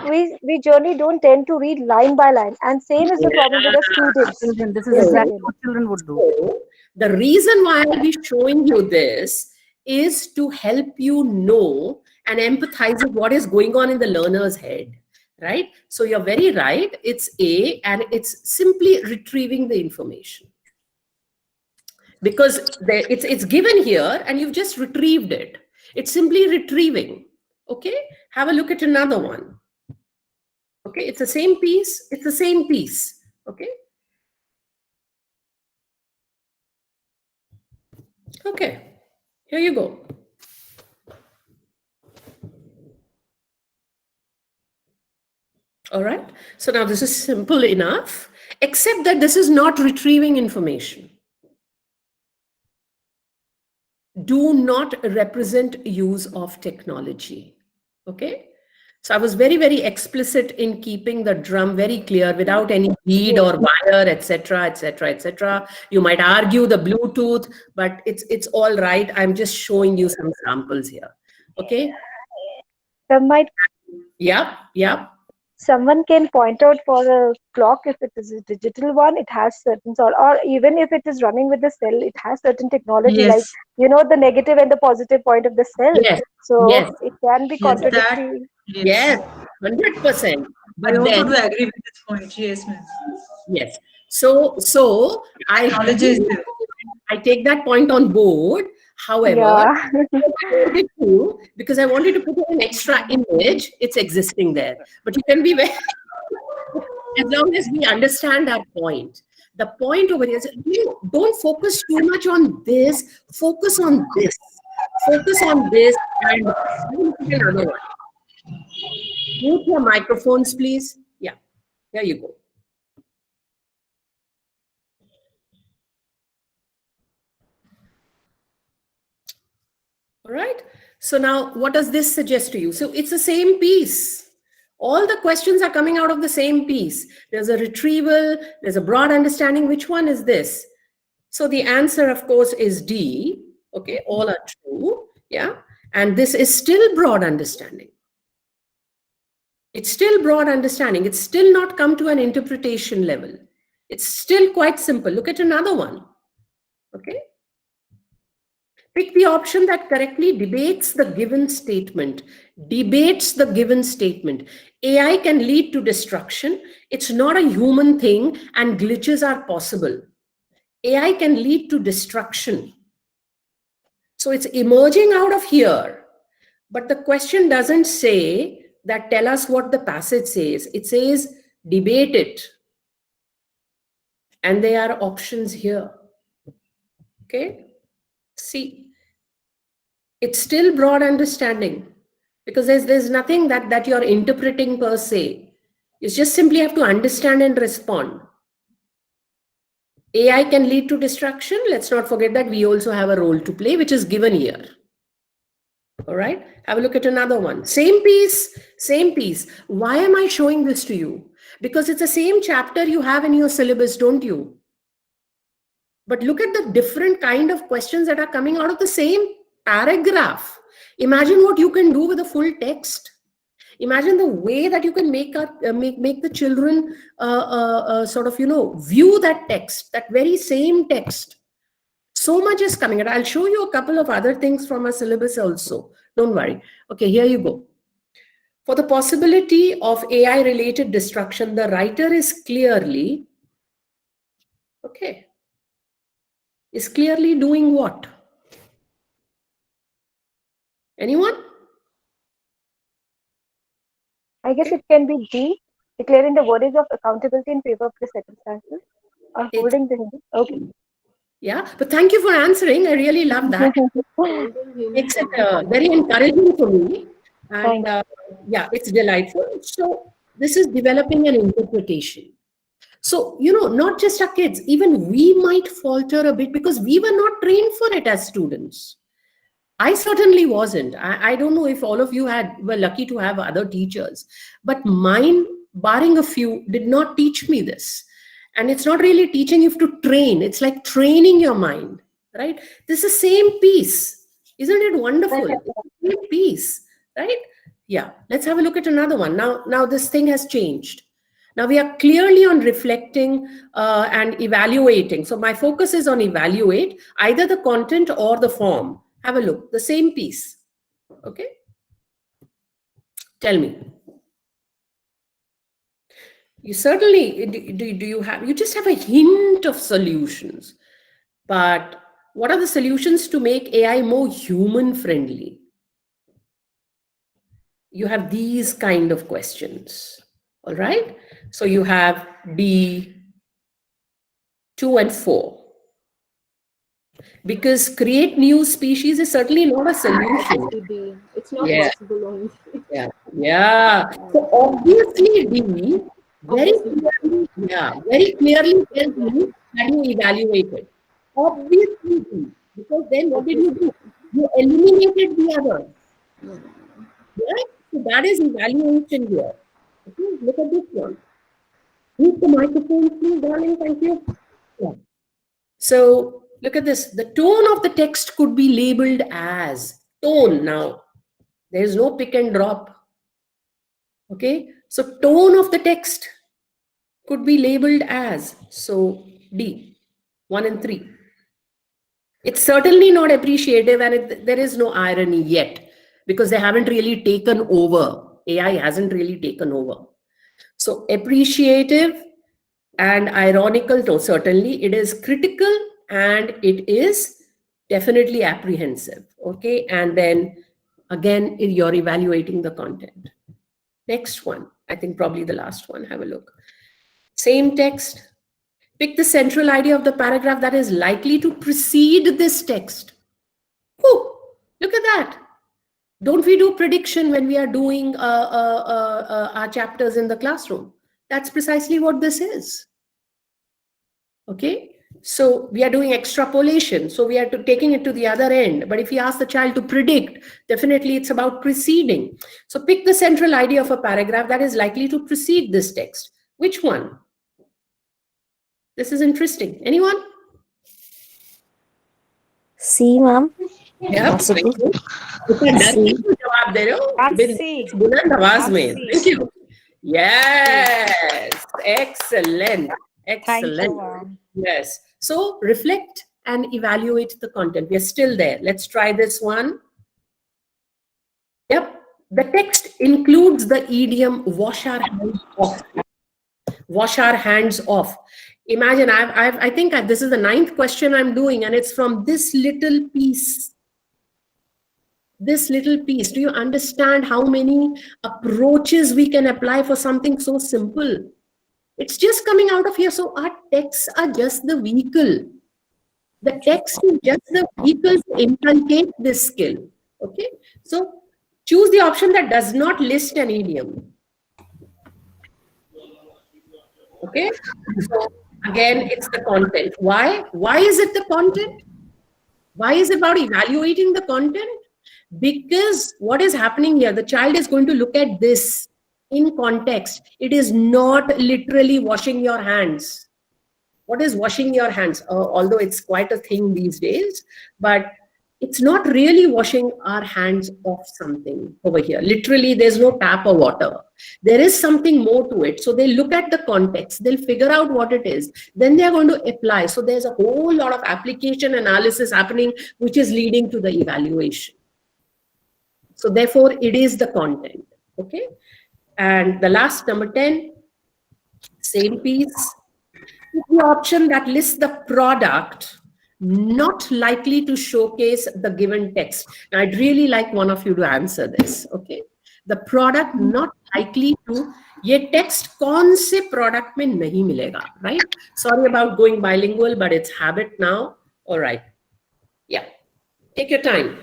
we generally don't tend to read line by line. And same is the problem with the students. Children, this is exactly what children would do. So, the reason why I'll be showing you this is to help you know and empathize with what is going on in the learner's head, right? So you're very right. It's A, and it's simply retrieving the information. Because it's given here and you've just retrieved it. It's simply retrieving. Okay, have a look at another one. Okay, it's the same piece. It's the same piece. Okay. Okay, here you go. All right. So now this is simple enough, except that this is not retrieving information. Do not represent use of technology. Okay. So I was very, very explicit in keeping the drum very clear without any bead or wire, etc., etc., etc. You might argue the Bluetooth, but it's all right. I'm just showing you some samples here. Okay. Yeah. Someone can point out for a clock, if it is a digital one, it has certain sort, or even if it is running with the cell, it has certain technology, like the negative and the positive point of the cell. Yes. So yes. it can be contradictory. Yes, 100%. But I also then, do agree with this point. Yes, ma'am. yes. So I take that point on board. However, Yeah. because I wanted to put an extra image, it's existing there. But you can be very, as long as we understand our point. The point over here is, don't focus too much on this, focus on this. Focus on this and another one. Mute your microphones, please. Yeah, there you go. All right. So now what does this suggest to you? So it's the same piece. All the questions are coming out of the same piece. There's a retrieval, there's a broad understanding. Which one is this? So the answer, of course, is D. Okay, all are true. Yeah. And this is still broad understanding. It's still broad understanding. It's still not come to an interpretation level. It's still quite simple. Look at another one. Okay. Pick the option that correctly debates the given statement. Debates the given statement. AI can lead to destruction. It's not a human thing and glitches are possible. AI can lead to destruction. So it's emerging out of here. But the question doesn't say that tell us what the passage says. It says debate it. And there are options here. Okay. See. It's still broad understanding because there's nothing that you're interpreting per se. You just simply have to understand and respond. AI can lead to destruction. Let's not forget that we also have a role to play, which is given here. All right. Have a look at another one. Same piece, same piece. Why am I showing this to you? Because it's the same chapter you have in your syllabus, don't you? But look at the different kind of questions that are coming out of the same paragraph. Imagine what you can do with a full text. Imagine the way that you can make the children sort of, view that text, that very same text. So much is coming. And I'll show you a couple of other things from our syllabus also. Don't worry. Okay, here you go. For the possibility of AI-related destruction, the writer is clearly, is clearly doing what? Anyone? I guess it can be D, declaring the verdict of accountability in favor of the circumstances, or holding the Hindu. Okay. Yeah, but thank you for answering. I really love that. Makes it very encouraging for me. And yeah, it's delightful. So this is developing an interpretation. So, not just our kids, even we might falter a bit because we were not trained for it as students. I certainly wasn't. I don't know if all of you were lucky to have other teachers, but mine, barring a few, did not teach me this. And it's not really teaching you to train. It's like training your mind, right? This is the same piece. Isn't it wonderful? It's the same piece, right? Yeah. Let's have a look at another one. Now this thing has changed. Now we are clearly on reflecting and evaluating. So my focus is on evaluate, either the content or the form. Have a look, the same piece. Okay. Tell me. You certainly, you just have a hint of solutions. But what are the solutions to make AI more human friendly? You have these kind of questions. All right. So you have D, 2 and 4. Because create new species is certainly not a solution. It's not possible. Yeah. So obviously D very clearly tells you that you evaluated. Obviously D. Because then what did you do? You eliminated the other. Right? So that is evaluation here. Okay, look at this one. Use the microphone, please, darling. Thank you. Yeah. So look at this. The tone of the text could be labeled as tone. Now, there is no pick and drop. Okay. So tone of the text could be labeled as. So D, 1 and 3. It's certainly not appreciative and there is no irony yet because they haven't really taken over. AI hasn't really taken over. So appreciative and ironical, no, certainly it is critical and it is definitely apprehensive. Okay, and then again, you're evaluating the content. Next one, I think probably the last one. Have a look. Same text. Pick the central idea of the paragraph that is likely to precede this text. Whew, look at that. Don't we do prediction when we are doing our chapters in the classroom? That's precisely what this is. Okay, so we are doing extrapolation. So we are taking it to the other end. But if you ask the child to predict, definitely it's about preceding. So pick the central idea of a paragraph that is likely to precede this text. Which one? This is interesting. Anyone? C, ma'am. Yeah, Possible. C. बुलंद आवाज में. Thank you. Yes, excellent, excellent. Yes. So reflect and evaluate the content. We are still there. Let's try this one. Yep. The text includes the idiom "wash our hands off." Wash our hands off. Imagine, I think this is the 9th question I'm doing, and it's from this little piece. This little piece. Do you understand how many approaches we can apply for something so simple? It's just coming out of here. So our texts are just the vehicle. The text is just the vehicle to inculcate this skill. Okay. So choose the option that does not list an idiom. Okay. So again, it's the content. Why? Why is it the content? Why is it about evaluating the content? Because what is happening here, the child is going to look at this in context. It is not literally washing your hands. What is washing your hands? Although it's quite a thing these days, but it's not really washing our hands off something over here. Literally, there's no tap of water. There is something more to it. So they look at the context, they'll figure out what it is. Then they're going to apply. So there's a whole lot of application analysis happening, which is leading to the evaluation. So therefore, it is the content. Okay. And the last, number 10, same piece. The option that lists the product not likely to showcase the given text. Now, I'd really like one of you to answer this. Okay. The product not likely to, ये text कौन से product में नहीं मिलेगा, right? Sorry about going bilingual, but it's habit now. All right. Yeah. Take your time.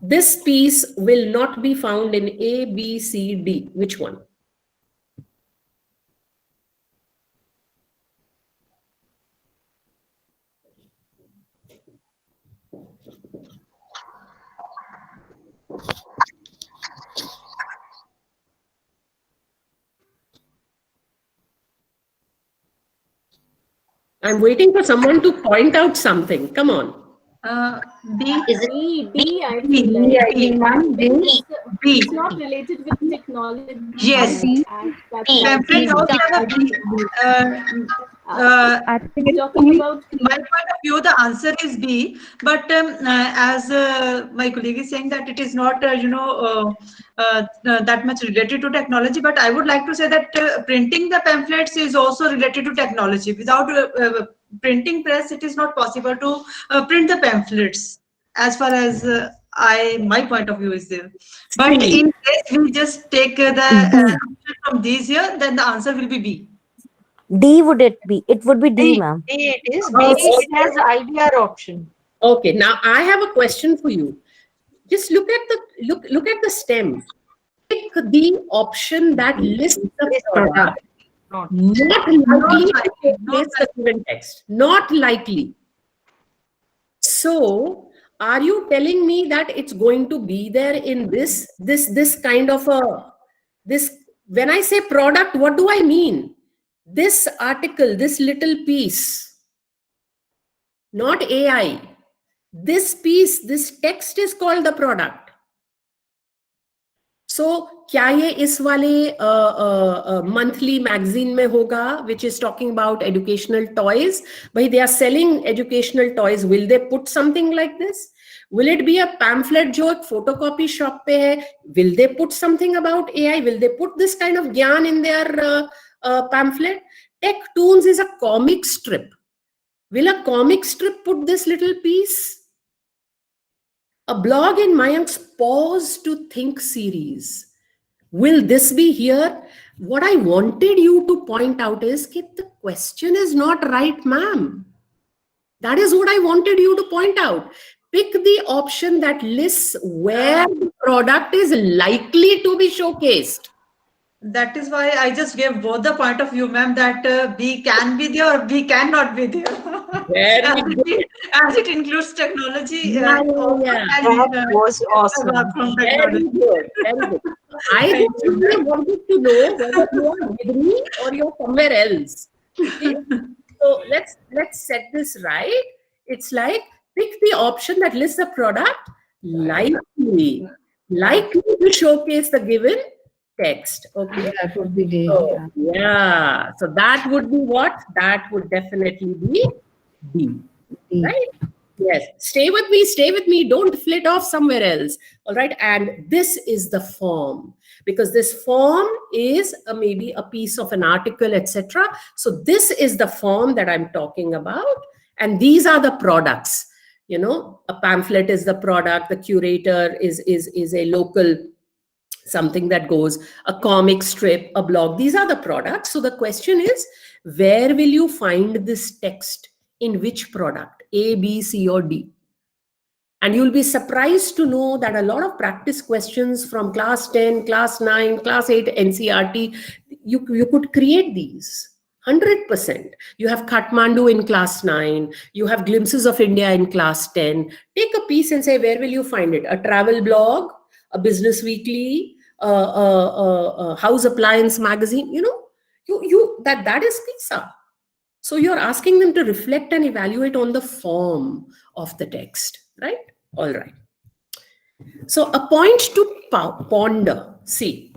This piece will not be found in A, B, C, D. Which one? I'm waiting for someone to point out something. Come on. B. I feel like it's not related with technology. Yes. Talking about my point of view, the answer is B. But as my colleague is saying that it is not, that much related to technology. But I would like to say that printing the pamphlets is also related to technology. Without printing press, it is not possible to print the pamphlets. As far as my point of view is there. But in case we just take the answer from these here, then the answer will be B. D would it be? It would be D, ma'am. It is. B. It has IDR option. Okay, now I have a question for you. Just look at the stem. Pick the option that lists the product. Not likely to replace the given text. Not likely. So, are you telling me that it's going to be there in this kind of this? When I say product, what do I mean? This article, this little piece, not AI. This piece, this text is called the product. So, क्या ये इस वाले monthly magazine में होगा, which is talking about educational toys? But they are selling educational toys. Will they put something like this? Will it be a pamphlet जो एक photocopy shop पे है? Will they put something about AI? Will they put this kind of ज्ञान in their pamphlet? Tech Toons is a comic strip Will a comic strip put this little piece? A blog in Mayank's Pause to Think series. Will this be here? What I wanted you to point out is that the question is not right, ma'am. That is what I wanted you to point out. Pick the option that lists where the product is likely to be showcased. That is why I just gave both the point of view, ma'am, that we can be there or we cannot be there. Very good. As it includes technology, Yeah, also yeah. can That was awesome. work from Very technology. good. Very good. I Thank just you. really wanted to know whether you are with me or you're somewhere else. Okay. So let's set this right. It's like pick the option that lists the product likely to showcase the given text. Okay. That would be the, So, yeah. So that would be what? That would definitely be B. Right? Yes. Stay with me. Stay with me. Don't flit off somewhere else. All right. And this is the form, because this form is maybe a piece of an article, etc. So this is the form that I'm talking about. And these are the products. You know, a pamphlet is the product. The curator is a local something that goes, a comic strip, a blog. These are the products. So the question is, where will you find this text? In which product? A, B, C, or D? And you'll be surprised to know that a lot of practice questions from class 10, class 9, class 8, NCRT, you could create these. 100%. You have Kathmandu in class 9. You have Glimpses of India in class 10. Take a piece and say, where will you find it? A travel blog, a business weekly, a house appliance magazine. You know, that is PISA. So you're asking them to reflect and evaluate on the form of the text, right? All right. So a point to ponder. See,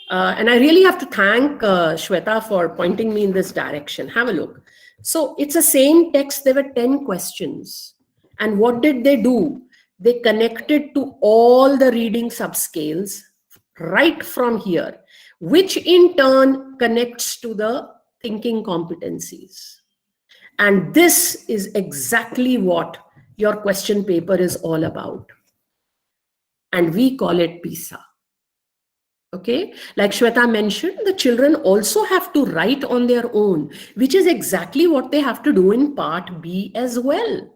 and I really have to thank Shweta for pointing me in this direction. Have a look. So it's the same text. There were 10 questions. And what did they do? They connected to all the reading subscales right from here, which in turn connects to the thinking competencies. And this is exactly what your question paper is all about. And we call it PISA. Okay, like Shweta mentioned, the children also have to write on their own, which is exactly what they have to do in part B as well.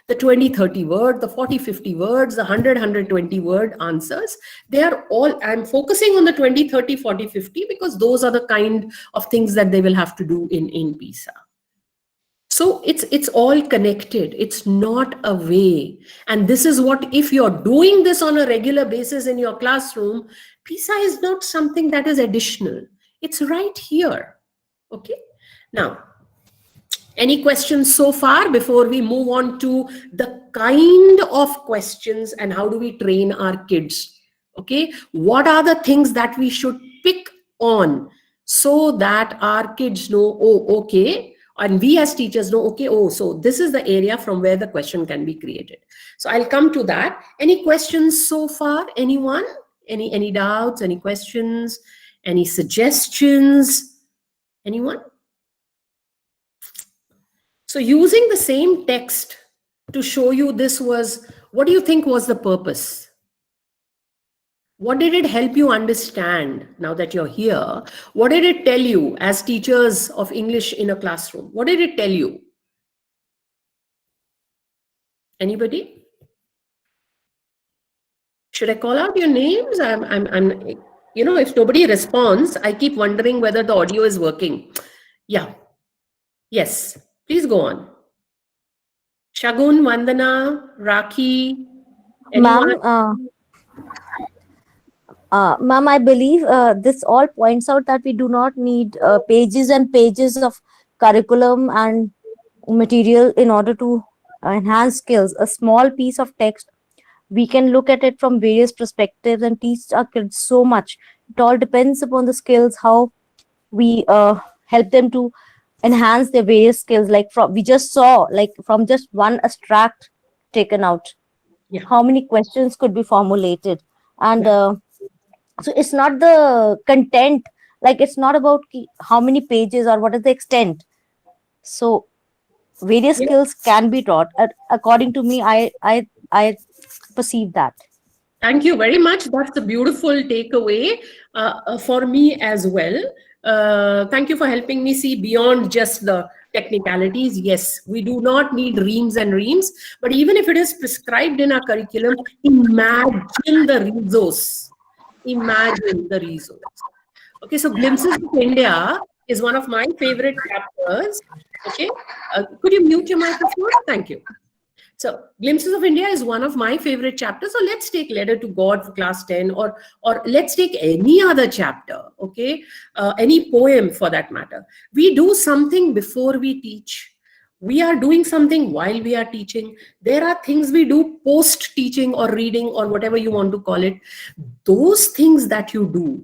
The 20-30 word, the 40-50 words, the 100-120 word answers, they are all, I'm focusing on the 20-30, 40-50 because those are the kind of things that they will have to do in PISA. So it's all connected. It's not a way. And this is what, if you're doing this on a regular basis in your classroom, PISA is not something that is additional. It's right here. Okay. Now, any questions so far before we move on to the kind of questions and how do we train our kids? Okay. What are the things that we should pick on so that our kids know, oh, okay, and we as teachers know, okay, oh, so this is the area from where the question can be created. So I'll come to that. Any questions so far? Anyone? Any doubts? Any questions? Any suggestions? Anyone? So using the same text to show you this was, what do you think was the purpose? What did it help you understand now that you're here? What did it tell you as teachers of English in a classroom? What did it tell you? Anybody? Should I call out your names? I'm, you know, if nobody responds, I keep wondering whether the audio is working. Yeah. Yes. Please go on. Shagun, Vandana, Rakhi, anyone? Ma'am, I believe this all points out that we do not need pages and pages of curriculum and material in order to enhance skills. A small piece of text, we can look at it from various perspectives and teach our kids so much. It all depends upon the skills, how we help them to enhance their various skills. Like we just saw, like from just one abstract taken out, how many questions could be formulated. And so it's not the content, like it's not about how many pages or what is the extent. So various skills can be taught. According to me, I perceive that. Thank you very much. That's a beautiful takeaway for me as well. Thank you for helping me see beyond just the technicalities. Yes, we do not need reams and reams, but even if it is prescribed in our curriculum, imagine the resource. Imagine the resource. Okay, so Glimpses of India is one of my favorite chapters. Okay, could you mute your microphone? Thank you. So Glimpses of India is one of my favorite chapters. So let's take Letter to God for class 10, or let's take any other chapter, okay? Any poem for that matter. We do something before we teach. We are doing something while we are teaching. There are things we do post teaching or reading or whatever you want to call it. Those things that you do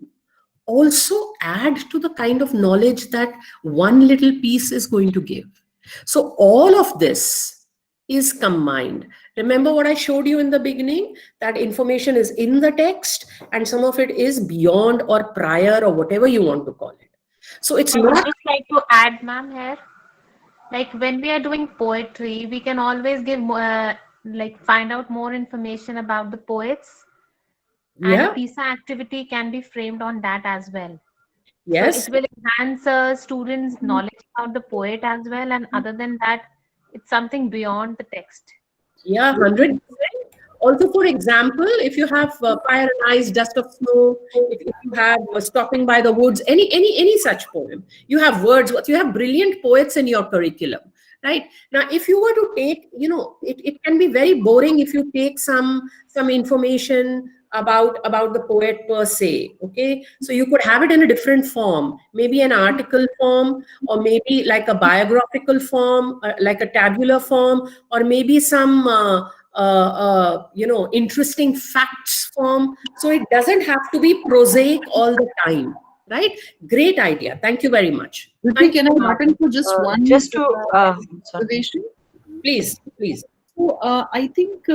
also add to the kind of knowledge that one little piece is going to give. So all of this is combined. Remember what I showed you in the beginning, that information is in the text and some of it is beyond or prior or whatever you want to call it. So it's I would not. just like to add, ma'am, here, like when we are doing poetry, we can always give find out more information about the poets, and a Yeah. PISA activity can be framed on that as well. Yes. So it will enhance students' knowledge about the poet as well, and other than that, it's something beyond the text. Yeah, 100%. Also, for example, if you have fire and ice, dust of snow, if you have stopping by the woods, any such poem, you have words. You have brilliant poets in your curriculum, right? Now, if you were to take, it can be very boring if you take some information about the poet per se. Okay, so you could have it in a different form, maybe an article form, or maybe like a biographical form, like a tabular form, or maybe some interesting facts form. So it doesn't have to be prosaic all the time, right? Great idea. Thank you very much. Rishi, can I happen for just one just to observation? Please. So I think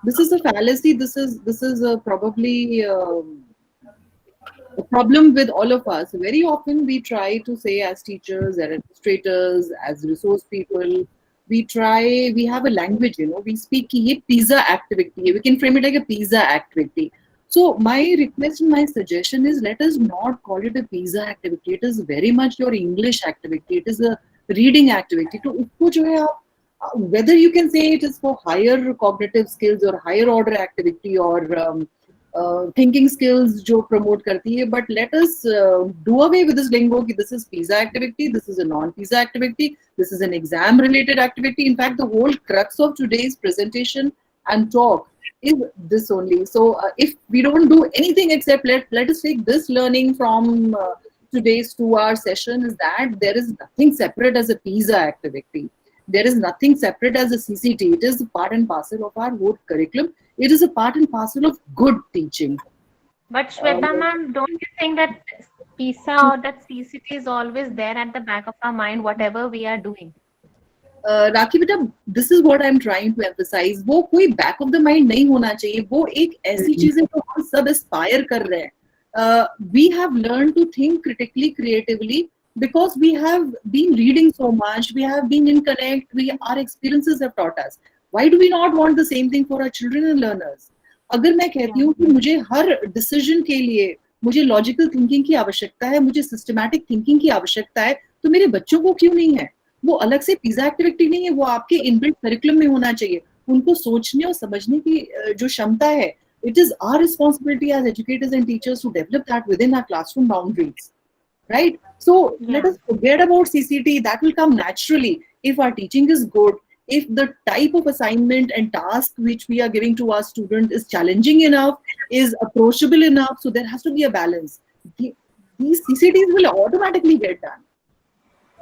this is a fallacy. This is probably a problem with all of us. Very often we try to say, as teachers, as administrators, as resource people, we have a language, we speak ki PISA activity. We can frame it like a PISA activity. So my request and my suggestion is, let us not call it a PISA activity. It is very much your English activity. It is a reading activity. So usko jo hai, whether you can say it is for higher cognitive skills or higher order activity or thinking skills jo promote karti hai, but let us do away with this lingo ki this is PISA activity, this is a non-PISA activity, this is an exam related activity. In fact, the whole crux of today's presentation and talk is this only. So if we don't do anything except let us take this learning from today's 2-hour session, is that there is nothing separate as a PISA activity. There is nothing separate as a CCT. It is a part and parcel of our whole curriculum. It is a part and parcel of good teaching. But Shweta ma'am, don't you think that PISA or that CCT is always there at the back of our mind, whatever we are doing? राखी बेटा, this is what I'm trying to emphasize. वो कोई back of the mind नहीं होना चाहिए. वो एक ऐसी चीज है जो हम सब aspire कर रहे हैं. We have learned to think critically, creatively, because we have been reading so much, we have been in connect, our experiences have taught us. Why do we not want the same thing for our children and learners? अगर मैं कहती हूँ कि मुझे हर decision के लिए मुझे logical thinking की आवश्यकता है, मुझे सिस्टमैटिक थिंकिंग की आवश्यकता है, तो मेरे बच्चों को क्यों नहीं है? वो अलग से पिज़्ज़ा एक्टिविटी नहीं है, वो आपके इनबिल्ट करिकुलम में होना चाहिए. उनको सोचने और समझने की जो क्षमता है, it is our responsibility as educators and teachers to develop that within our classroom boundaries. Right? So let us forget about CCT. That will come naturally if our teaching is good, if the type of assignment and task which we are giving to our student is challenging enough, is approachable enough. So there has to be a balance. These CCTs will automatically get done.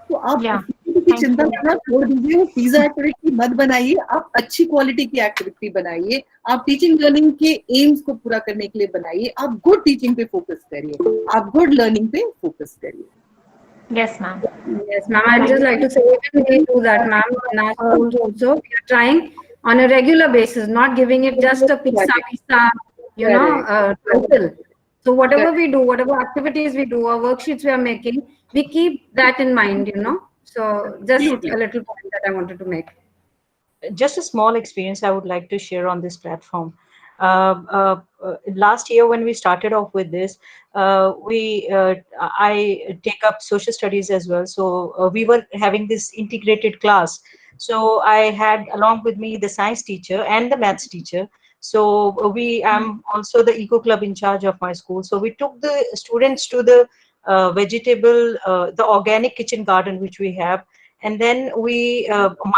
तो आप की चिंता करना छोड़ दीजिए, वो pizza activity मत बनाइए, आप अच्छी क्वालिटी की एक्टिविटी बनाइए, आप टीचिंग लर्निंग के एम्स को पूरा करने के लिए बनाइए, आप गुड टीचिंग पे फोकस करिए, आप गुड लर्निंग पे फोकस करिए. Yes, ma'am. Yes, ma'am. I'd just like to say we do that, ma'am. In our schools also, we are trying on a regular basis, not giving it just a pizza, title. So whatever we do, whatever activities we do, or worksheets we are making, we keep that in mind, So just Absolutely. a little point that I wanted to make. Just a small experience I would like to share on this platform. Last year when we started off with this, I take up social studies as well. So we were having this integrated class. So I had along with me the science teacher and the maths teacher. So I'm also the eco club in charge of my school. So we took the students to the the organic kitchen garden which we have, and then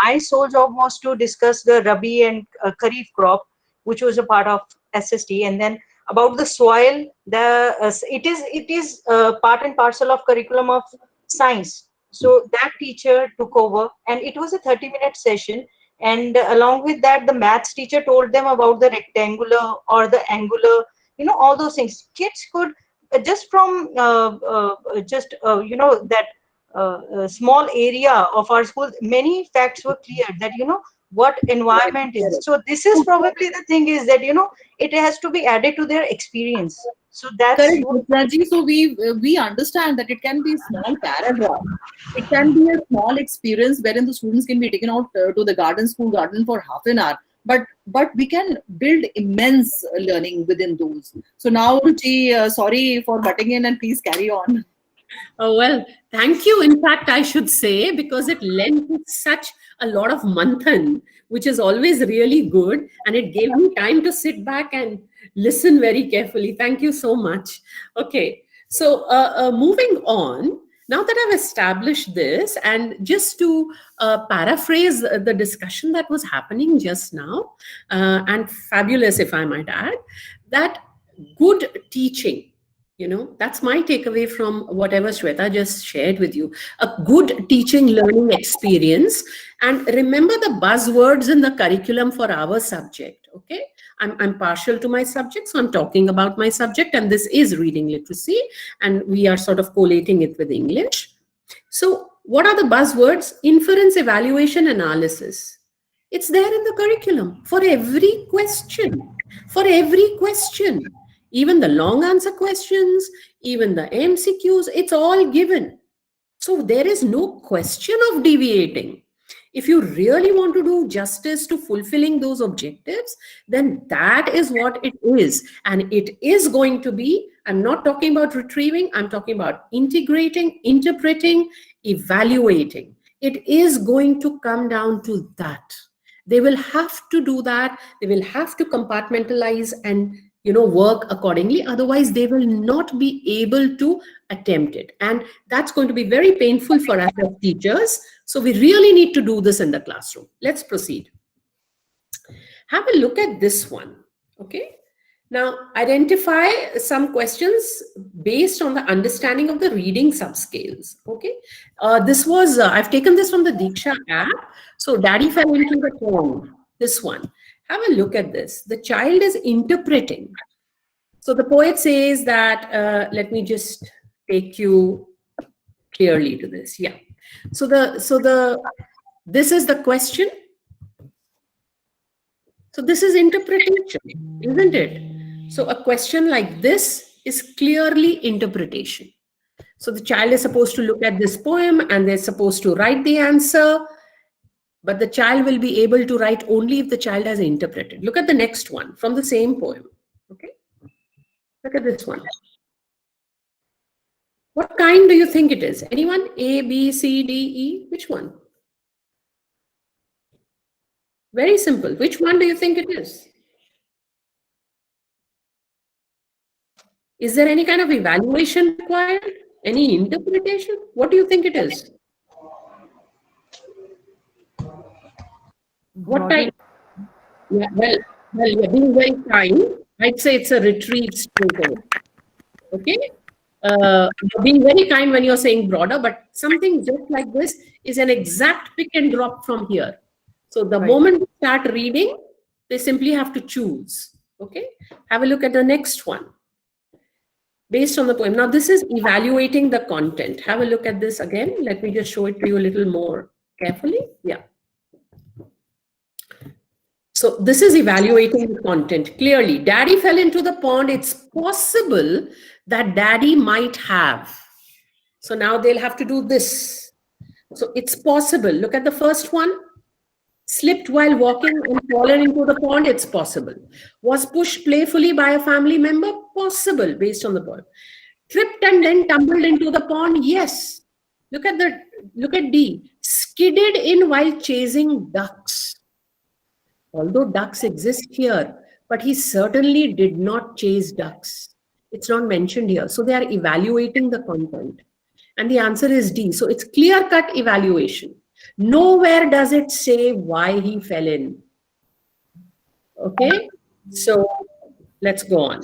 my sole job was to discuss the Rabi and Kharif crop, which was a part of SST. And then about the soil, it is part and parcel of curriculum of science. So that teacher took over, and it was a 30-minute session. And along with that, the maths teacher told them about the rectangular or the angular, all those things. Kids could just from that small area of our school, many facts were clear that what environment is. So this is probably the thing is that it has to be added to their experience. So that's Correct, Raji. So we understand that it can be a small paragraph. It can be a small experience wherein the students can be taken out to the school garden for half an hour. But we can build immense learning within those. So now, Ruchi, sorry for butting in, and please carry on. Oh, well, thank you. In fact, I should say, because it lent me such a lot of manthan, which is always really good. And it gave me time to sit back and listen very carefully. Thank you so much. Okay. So moving on, now that I've established this, and just to paraphrase the discussion that was happening just now, and fabulous, if I might add, that good teaching, that's my takeaway from whatever Shweta just shared with you. A good teaching learning experience. And remember the buzzwords in the curriculum for our subject, okay? I'm partial to my subject, so I'm talking about my subject, and this is reading literacy, and we are sort of collating it with English. So what are the buzzwords? Inference, evaluation, analysis. It's there in the curriculum for every question. For every question. Even the long answer questions, even the MCQs, it's all given. So there is no question of deviating. If you really want to do justice to fulfilling those objectives, then that is what it is. And it is going to be, I'm not talking about retrieving, I'm talking about integrating, interpreting, evaluating. It is going to come down to that. They will have to do that. They will have to compartmentalize and work accordingly. Otherwise, they will not be able to attempt it. And that's going to be very painful for us as teachers. So we really need to do this in the classroom. Let's proceed. Have a look at this one. Okay. Now, identify some questions based on the understanding of the reading subscales. Okay. This was, I've taken this from the Diksha app. So Daddy fell into the pond. This one. Have a look at this. The child is interpreting. So the poet says that, let me just take you clearly to this. Yeah. So this is the question. So this is interpretation, isn't it? So a question like this is clearly interpretation. So the child is supposed to look at this poem and they're supposed to write the answer. But the child will be able to write only if the child has interpreted. Look at the next one from the same poem. Okay. Look at this one. What kind do you think it is? Anyone? A, B, C, D, E? Which one? Very simple. Which one do you think it is? Is there any kind of evaluation required? Any interpretation? What do you think it is? What type? Yeah, well, you're being very kind. I'd say it's a retrieve straight away. Okay? You're being very kind when you're saying broader, but something just like this is an exact pick and drop from here. So the moment you start reading, they simply have to choose. Okay? Have a look at the next one. Based on the poem. Now, this is evaluating the content. Have a look at this again. Let me just show it to you a little more carefully. Yeah. So this is evaluating the content. Clearly, Daddy fell into the pond. It's possible that Daddy might have. So now they'll have to do this. So it's possible. Look at the first one. Slipped while walking and fallen into the pond, it's possible. Was pushed playfully by a family member? Possible, based on the poem. Tripped and then tumbled into the pond? Yes. Look at D. Skidded in while chasing ducks. Although ducks exist here, but he certainly did not chase ducks. It's not mentioned here. So they are evaluating the content. And the answer is D. So it's clear-cut evaluation. Nowhere does it say why he fell in. Okay, so let's go on.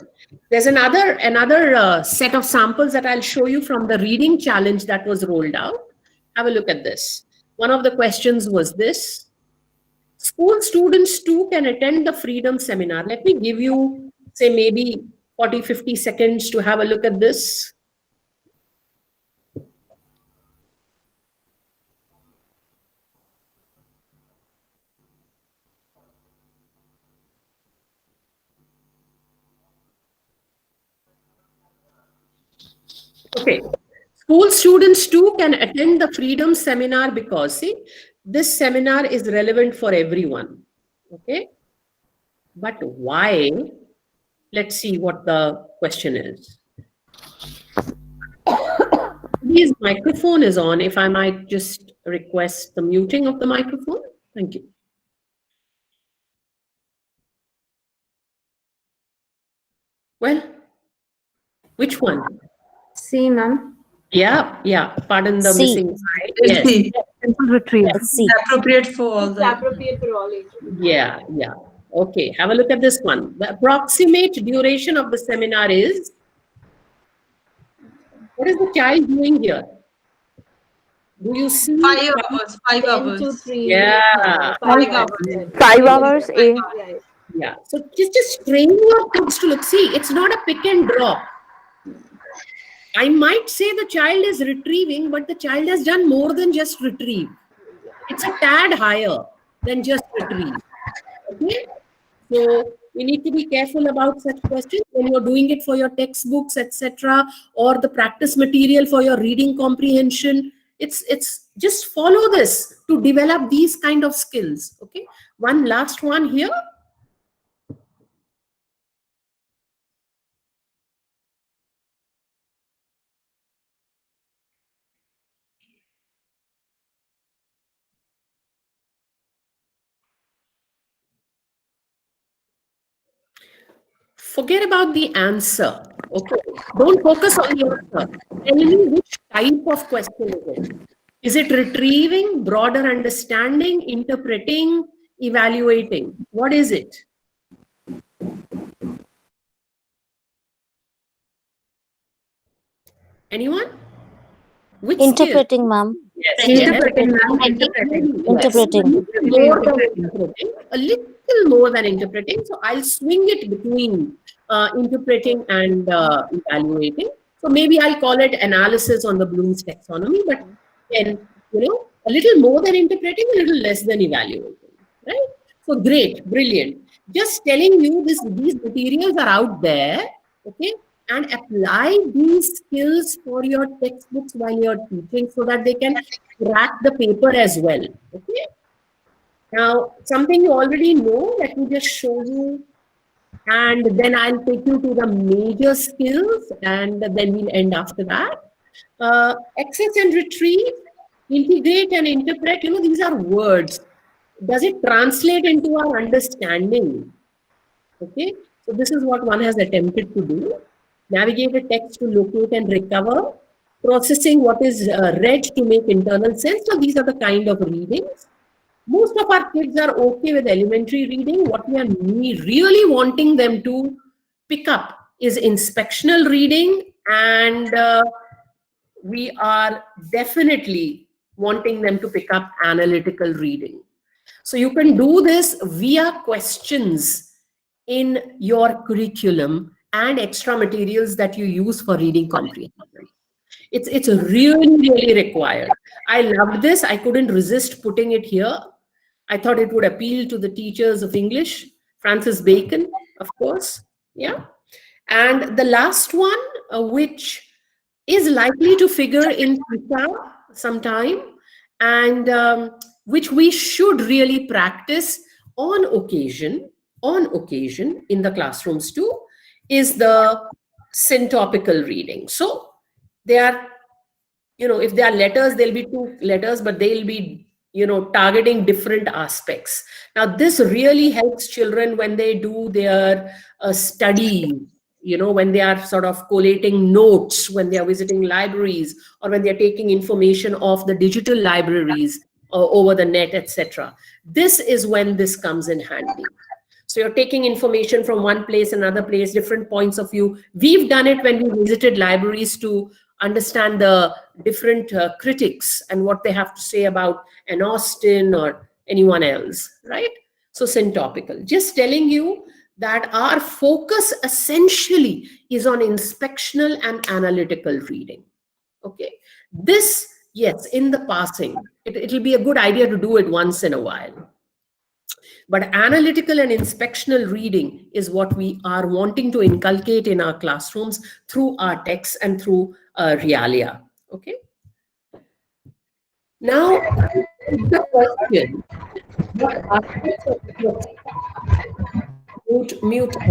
There's another set of samples that I'll show you from the reading challenge that was rolled out. Have a look at this. One of the questions was this. School students too can attend the Freedom Seminar. Let me give you, say, maybe 40, 50 seconds to have a look at this. Okay, school students too can attend the Freedom Seminar because, see, this seminar is relevant for everyone. Okay, but why? Let's see what the question is. His microphone is on. If I might just request the muting of the microphone. Thank you. Well, which one? C, ma'am. Yeah. Pardon the C. missing side. Yes. C. Simple retrieve. C. Appropriate for all It's the. appropriate for all ages. Yeah. Okay, have a look at this one. The approximate duration of the seminar is, what is the child doing here? Do you see? 5 hours. 5 hours. 10 to 3. Yeah. 5 hours. 5 hours, A. Yeah. So just train your kids to look. See, it's not a pick and drop. I might say the child is retrieving, but the child has done more than just retrieve. It's a tad higher than just retrieve. Okay? So we need to be careful about such questions when you're doing it for your textbooks, etc., or the practice material for your reading comprehension. It's just follow this to develop these kind of skills. Okay. One last one here. Forget about the answer. Okay. Don't focus on the answer. Tell me which type of question is it. Is it retrieving, broader understanding, interpreting, evaluating? What is it? Anyone? Which Interpreting, ma'am. Yes. Interpreting, ma'am. Interpreting. Interpreting. A little more than interpreting. So I'll swing it between interpreting and evaluating. So maybe I'll call it analysis on the Bloom's taxonomy, but then, a little more than interpreting, a little less than evaluating, right? So great, brilliant. Just telling you these materials are out there, okay? And apply these skills for your textbooks while you're teaching so that they can crack the paper as well, okay? Now, something you already know, let me just show you, and then I'll take you to the major skills, and then we'll end after that. Access and retrieve, integrate and interpret, these are words. Does it translate into our understanding? Okay, so this is what one has attempted to do. Navigate a text to locate and recover. Processing what is read to make internal sense. So these are the kind of readings. Most of our kids are okay with elementary reading. What we are really wanting them to pick up is inspectional reading, and we are definitely wanting them to pick up analytical reading. So you can do this via questions in your curriculum and extra materials that you use for reading comprehension. It's really required. I loved this. I couldn't resist putting it here. I thought it would appeal to the teachers of English. Francis Bacon, of course. Yeah. And the last one, which is likely to figure in PISA sometime, and which we should really practice on occasion in the classrooms too, is the syntopical reading. So they are, if there are letters, there'll be 2 letters, but they'll be, targeting different aspects. Now, this really helps children when they do their study, when they are sort of collating notes, when they are visiting libraries, or when they're taking information off the digital libraries over the net, etc. This is when this comes in handy. So you're taking information from one place, another place, different points of view. We've done it when we visited libraries to understand the different critics and what they have to say about an Austen or anyone else, right? So syntopical, just telling you that our focus essentially is on inspectional and analytical reading. Okay, this, yes, in the passing, it'll be a good idea to do it once in a while. But analytical and inspectional reading is what we are wanting to inculcate in our classrooms through our texts and through realia. Okay. Now, the question: what aspects of mute the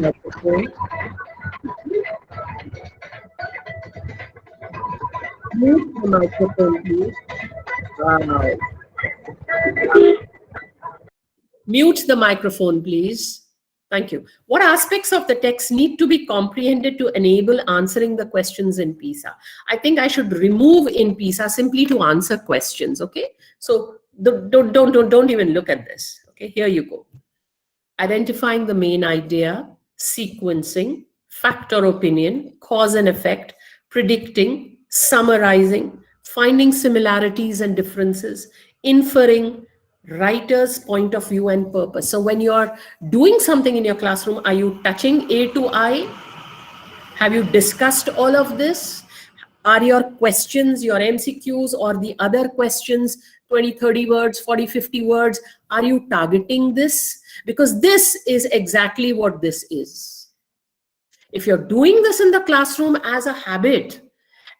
microphone. Mute the microphone, please. Wow. Mute the microphone, please. Thank you. What aspects of the text need to be comprehended to enable answering the questions in PISA? I think I should remove in PISA simply to answer questions. Okay. So don't even look at this. Okay. Here you go. Identifying the main idea, sequencing, factor opinion, cause and effect, predicting, summarizing, finding similarities and differences, inferring, writer's point of view and purpose. So when you're doing something in your classroom, are you touching A to I? Have you discussed all of this? Are your questions, your MCQs, or the other questions 20, 30 words, 40, 50 words, are you targeting this? Because this is exactly what this is. If you're doing this in the classroom as a habit,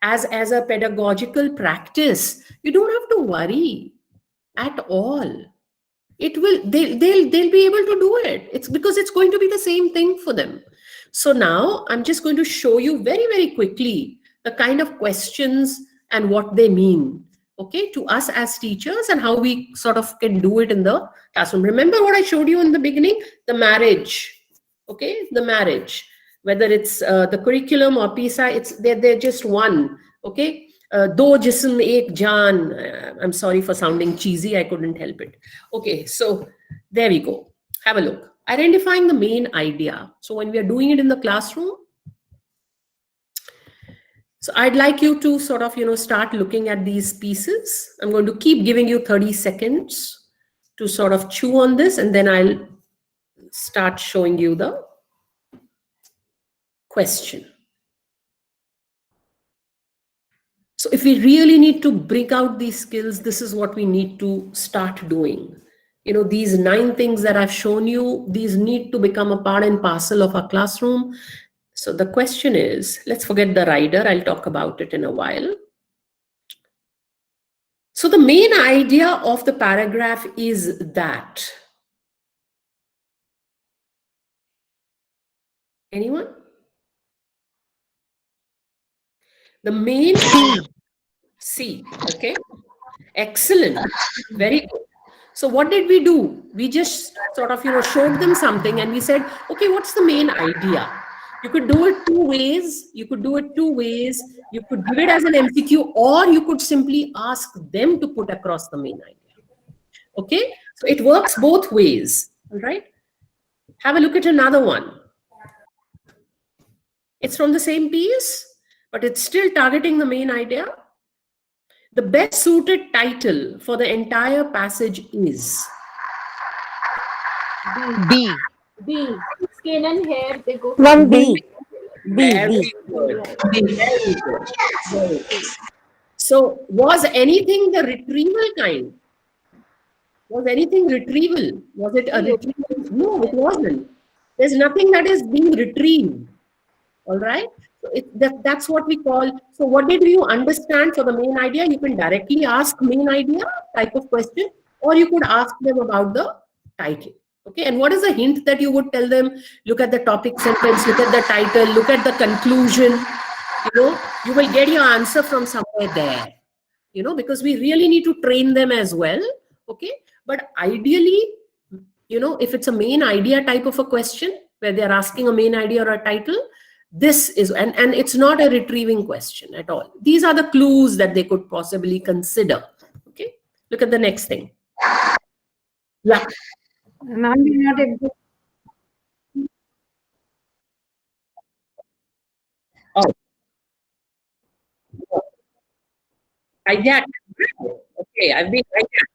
as a pedagogical practice, you don't have to worry at all. They'll be able to do it. It's because it's going to be the same thing for them. So now I'm just going to show you very, very quickly the kind of questions and what they mean, okay, to us as teachers, and how we sort of can do it in the classroom. Remember what I showed you in the beginning, the marriage, okay, the marriage, whether it's the curriculum or PISA, they're just one, okay. Do jism ek jaan. I'm sorry for sounding cheesy, I couldn't help it. Okay, so there we go. Have a look. Identifying the main idea. So when we are doing it in the classroom, so I'd like you to sort of, start looking at these pieces. I'm going to keep giving you 30 seconds to sort of chew on this, and then I'll start showing you the question. So if we really need to break out these skills, this is what we need to start doing. These 9 things that I've shown you, these need to become a part and parcel of our classroom. So the question is, let's forget the rider. I'll talk about it in a while. So the main idea of the paragraph is that. Anyone? The main C, okay? Excellent, very good. So what did we do? We just sort of, showed them something and we said, okay, what's the main idea? You could do it 2 ways. You could do it 2 ways. You could give it as an MCQ, or you could simply ask them to put across the main idea. Okay, so it works both ways, all right? Have a look at another one. It's from the same piece, but it's still targeting the main idea. The best suited title for the entire passage is B. B. Skin and hair, they go. One B. Very good. Very good. Very good. So was anything the retrieval kind? Was anything retrieval? Was it a retrieval? No, it wasn't. There's nothing that is being retrieved. All right. So that's what we call. So what did you understand for the main idea? You can directly ask main idea type of question, or you could ask them about the title. Okay. And what is the hint that you would tell them? Look at the topic sentence, look at the title, look at the conclusion. You will get your answer from somewhere there. Because we really need to train them as well. Okay. But ideally, if it's a main idea type of a question where they're asking a main idea or a title, this is, and it's not a retrieving question at all. These are the clues that they could possibly consider. Okay. Look at the next thing. Yeah. Ma'am, we're not able. Oh. Hijacked. Okay, I've been hijacked.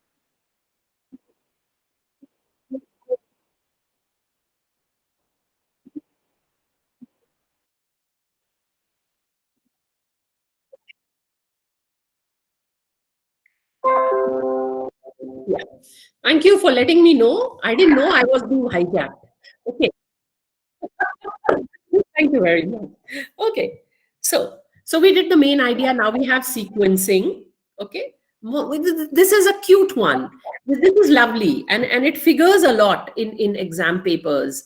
Yeah. Thank you for letting me know. I didn't know I was being hijacked. Okay. Thank you very much. Okay. So we did the main idea. Now we have sequencing. Okay. This is a cute one. This is lovely, and it figures a lot in exam papers,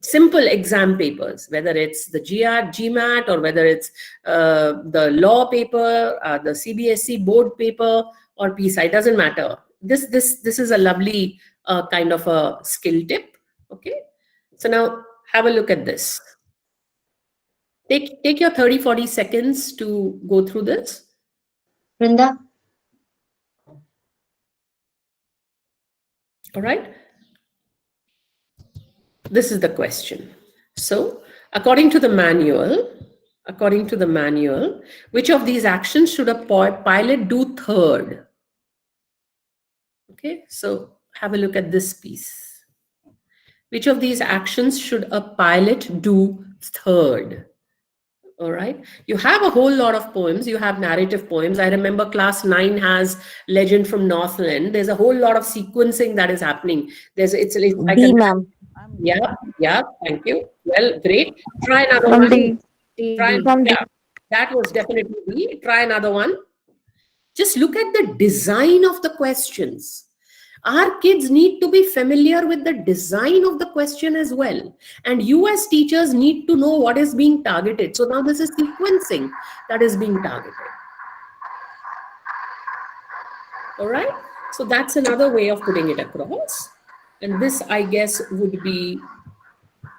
simple exam papers, whether it's the GMAT, or whether it's the law paper, the CBSE board paper, or PSI. Doesn't matter. This is a lovely kind of a skill tip. Okay. So now have a look at this. Take your 30-40 seconds to go through this. Brinda? All right. This is the question. So, according to the manual, which of these actions should a pilot do third? Okay, so have a look at this piece. Which of these actions should a pilot do third? All right. You have a whole lot of poems. You have narrative poems. I remember class 9 has Legend from Northland. There's a whole lot of sequencing that is happening. It's like D, ma'am. Yeah. Thank you. Well, great. Try another From one. D. Yeah, that was definitely D. Try another one. Just look at the design of the questions. Our kids need to be familiar with the design of the question as well. And you as teachers need to know what is being targeted. So now this is sequencing that is being targeted. All right. So that's another way of putting it across. And this, I guess, would be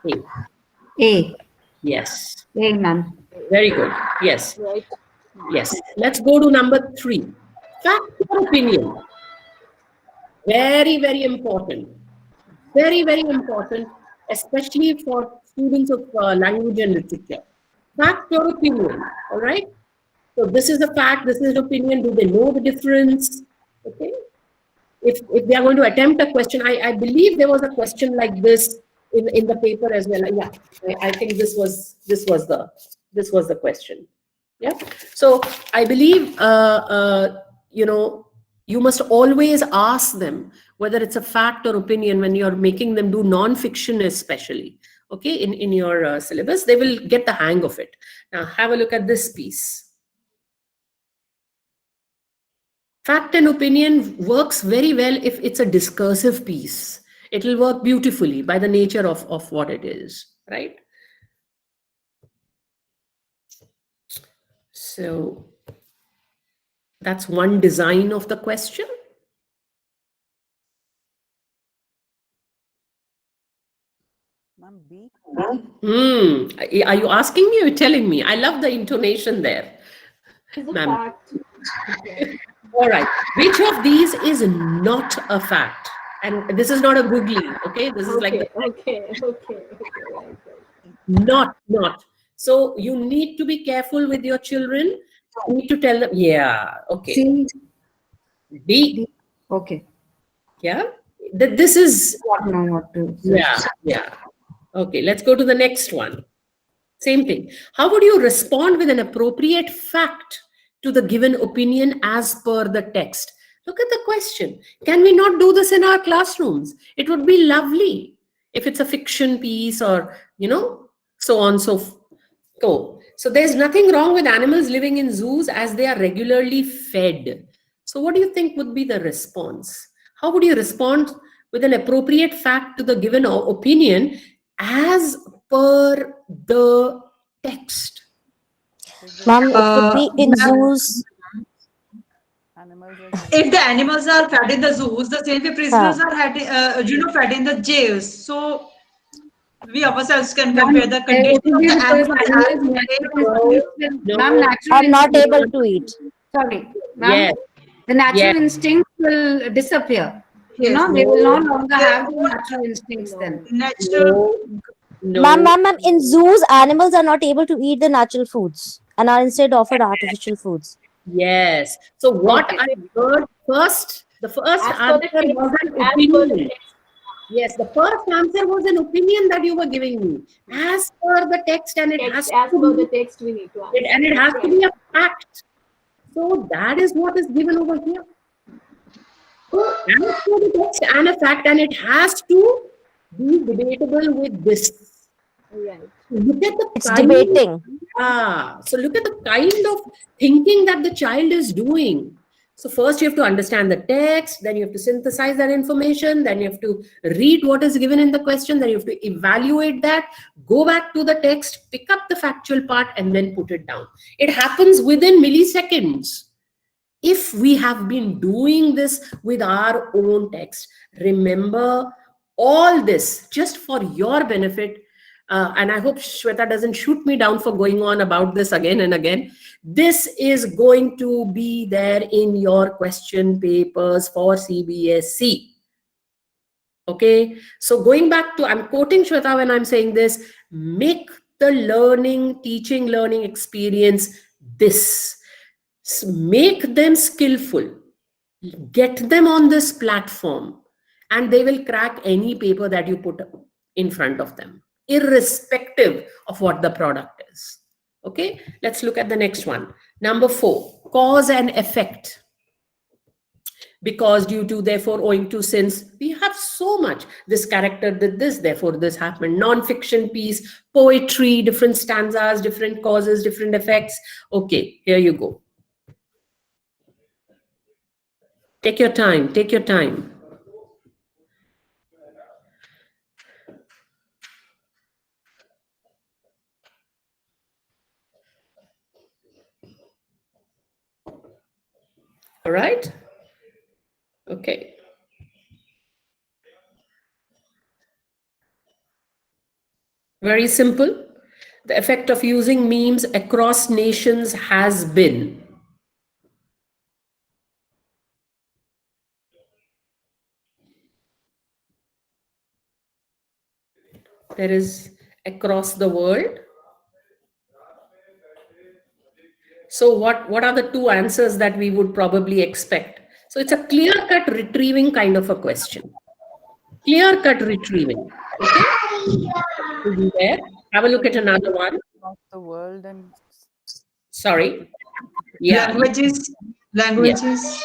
A. A. Yes. A, ma'am. Very good. Yes. Right. Yes. Let's go to number 3. Fact or opinion. Very, very important. Very, very important, especially for students of language and literature. Fact or opinion, all right? So this is a fact, this is an opinion. Do they know the difference? Okay. If they are going to attempt a question, I believe there was a question like this in the paper as well. Yeah, I think this was the question. Yeah. So I believe you must always ask them whether it's a fact or opinion when you're making them do non-fiction, especially. Okay, in your syllabus, they will get the hang of it. Now have a look at this piece. Fact and opinion works very well if it's a discursive piece. It will work beautifully by the nature of what it is, right? So that's one design of the question. Are you asking me or telling me? I love the intonation there. It's a Ma'am. fact. All right. Which of these is not a fact? And this is not a googly, okay? This is like the Okay. Right. not. So you need to be careful with your children. You need to tell them, yeah, okay. C. D. Okay. Yeah. This is Know what to yeah. Okay, let's go to the next one. Same thing. How would you respond with an appropriate fact to the given opinion as per the text? Look at the question. Can we not do this in our classrooms? It would be lovely if it's a fiction piece or, so on, so So there's nothing wrong with animals living in zoos as they are regularly fed. So what do you think would be the response? How would you respond with an appropriate fact to the given opinion as per the text? Ma'am, it would be in zoos. If the animals are fed in the zoos, the same way prisoners are fed in the jails. So we ourselves can compare the condition of the animals. Are not able to eat. Sorry, ma'am. Yes. The natural Yes. instincts will disappear. You Yes. know, they will no longer have the natural instincts then. Natural. Ma'am, in zoos, animals are not able to eat the natural foods and are instead offered artificial foods. Yes. So what I heard first, the first answer was an opinion. Yes, the first answer was an opinion that you were giving me. As per the text, and it has As to per be, the text, we need to answer. and it has to be a fact. So that is what is given over here. So as per the text and a fact, and it has to be debatable with this. Right. Look at the It's debating. So look at the kind of thinking that the child is doing. So first you have to understand the text, then you have to synthesize that information, then you have to read what is given in the question, then you have to evaluate that, go back to the text, pick up the factual part, and then put it down. It happens within milliseconds. If we have been doing this with our own text, remember all this just for your benefit. And I hope Shweta doesn't shoot me down for going on about this again and again. This is going to be there in your question papers for CBSE. Okay, so going back to, I'm quoting Shweta when I'm saying this, make the teaching learning experience this. Make them skillful, get them on this platform, and they will crack any paper that you put in front of them, irrespective of what the product is. Okay, let's look at the next one. Number 4, cause and effect. Because, due to, therefore, owing to, since, we have so much. This character did this, therefore this happened. Non-fiction piece, poetry, different stanzas, different causes, different effects. Okay, here you go. Take your time, take your time. All right? Okay. Very simple. The effect of using memes across nations has been. There is across the world. So what are the 2 answers that we would probably expect? So it's a clear-cut retrieving kind of a question. Clear-cut retrieving. Okay? There. Have a look at another one. The world and sorry. Yeah. Languages. Yes.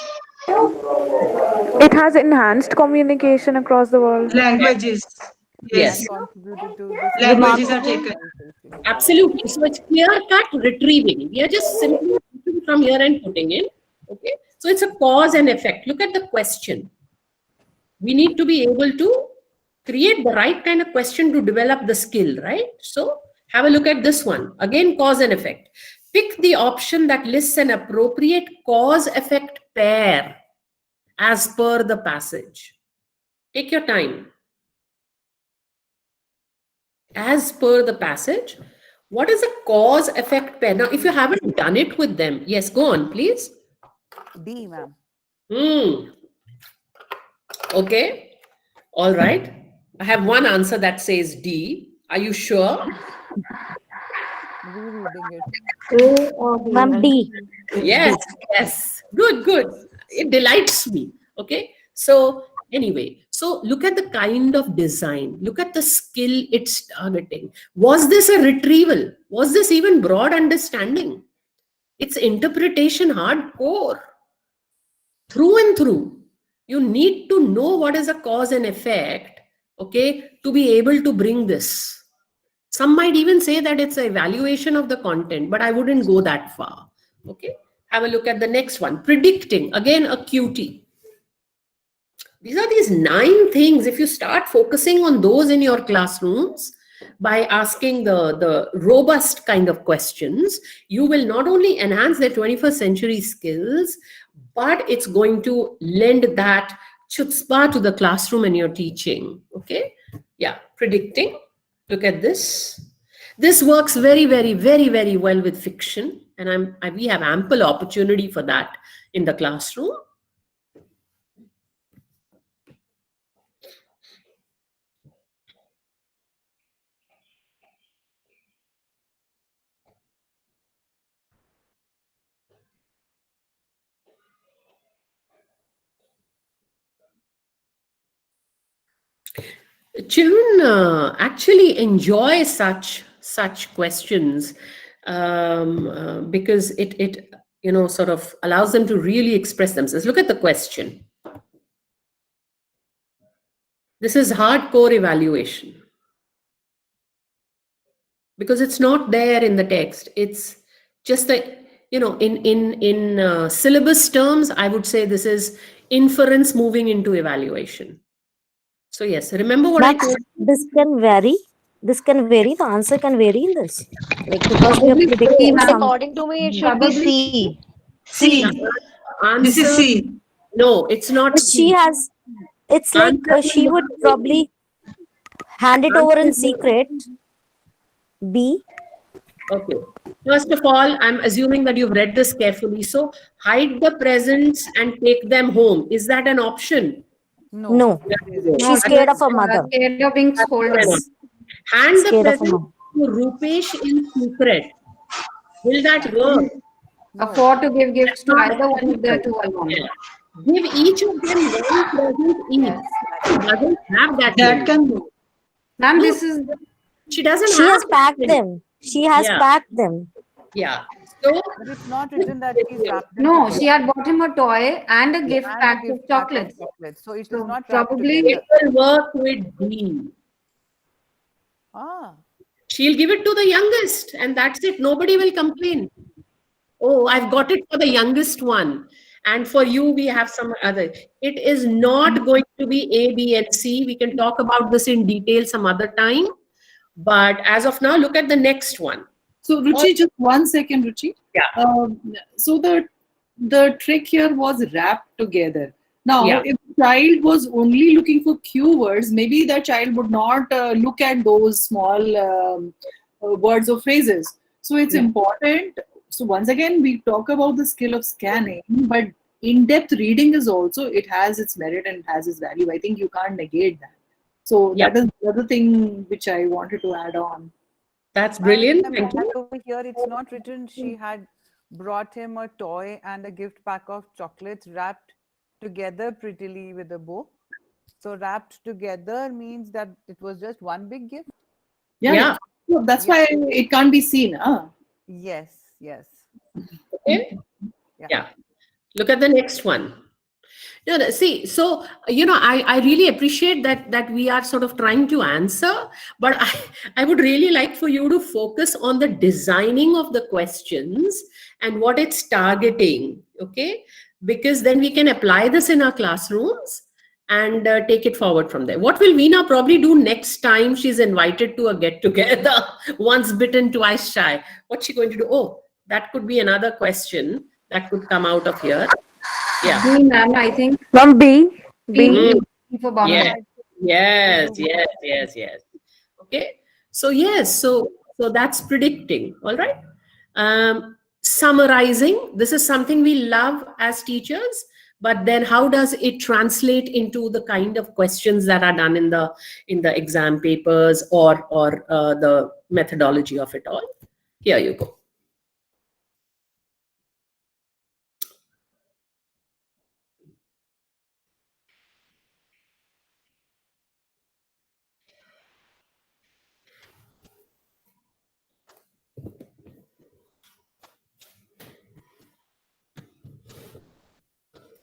It has enhanced communication across the world. Languages. Yes. Languages are taken. Absolutely. So it's clear-cut retrieving. We are just simply putting from here and putting in. Okay. So it's a cause and effect. Look at the question. We need to be able to create the right kind of question to develop the skill, right? So have a look at this one. Again, cause and effect. Pick the option that lists an appropriate cause-effect pair as per the passage. Take your time. As per the passage, what is a cause-effect pair? Now, if you haven't done it with them, yes, go on, please. D, ma'am. Okay. All right. I have one answer that says D. Are you sure? Rereading it. Ma'am, D. Yes, yes. Good, good. It delights me. Okay. So anyway, so look at the kind of design. Look at the skill it's targeting. Was this a retrieval? Was this even broad understanding? It's interpretation hardcore. Through and through. You need to know what is a cause and effect, okay, to be able to bring this. Some might even say that it's an evaluation of the content, but I wouldn't go that far. Okay, have a look at the next one. Predicting, again a QT. These are these 9 things. If you start focusing on those in your classrooms by asking the robust kind of questions, you will not only enhance their 21st century skills, but it's going to lend that chutzpah to the classroom and your teaching. Okay, yeah, predicting. Look at this. This works very, very, very, very well with fiction, and we have ample opportunity for that in the classroom. Children actually enjoy such questions because it sort of allows them to really express themselves. Look at the question. This is hardcore evaluation because it's not there in the text. It's just the in syllabus terms, I would say this is inference moving into evaluation. So yes, remember what I told you? This can vary. This can vary. The answer can vary in this. Like because we are Probably predicting some. according to me, it should be Probably C. C. This is Answer, C. no, it's not She C. has. It's like Answer she will would not be- probably hand it over in answer will- secret. B. Okay. First of all, I'm assuming that you've read this carefully. So hide the presents and take them home. Is that an option? No. No, She's scared of her mother. scared of being scolded. Hand the Scared of her presents mom. to Rupesh in secret. Will that work? Afford to give gifts to either one of the two alone. Give each of them one present each. She doesn't have that. That can do. Ma'am, this is. She doesn't She have has packed that. them. She has Yeah. packed them. Yeah. So But it's not written that she's wrapped them No, together. she had bought him a toy and a gift And a pack gift of pack of chocolates. chocolates. So it is So not wrapped probably together. it will work with B. Ah. She'll give it to the youngest, and that's it. Nobody will complain. Oh, I've got it for the youngest one. And for you, we have some other. It is not going to be A, B, and C. We can talk about this in detail some other time. But as of now, look at the next one. So Ruchi, just 1 second, Ruchi. Yeah. So the trick here was wrapped together. Now, Yeah. if the child was only looking for keywords, maybe the child would not look at those small words or phrases. So it's important. So once again, we talk about the skill of scanning, but in-depth reading is also, it has its merit and has its value. I think you can't negate that. So that is the other thing which I wanted to add on. That's brilliant. And Thank you. over here, it's not written she had brought him a toy and a gift pack of chocolates wrapped together prettily with a bow. So wrapped together means that it was just one big gift? Yeah. So that's why it can't be seen. Huh? Yes, yes. Okay. Yeah. Look at the next one. No, see, so I really appreciate that we are sort of trying to answer, but I would really like for you to focus on the designing of the questions and what it's targeting, okay? Because then we can apply this in our classrooms and take it forward from there. What will Veena probably do next time she's invited to a get-together? Once bitten, twice shy. What's she going to do? Oh, that could be another question that could come out of here. Yeah. B, ma'am, I think. From B. B for Bombay. Yes. Okay. So yes, so that's predicting. All right. Summarizing. This is something we love as teachers, but then how does it translate into the kind of questions that are done in the exam papers or the methodology of it all? Here you go.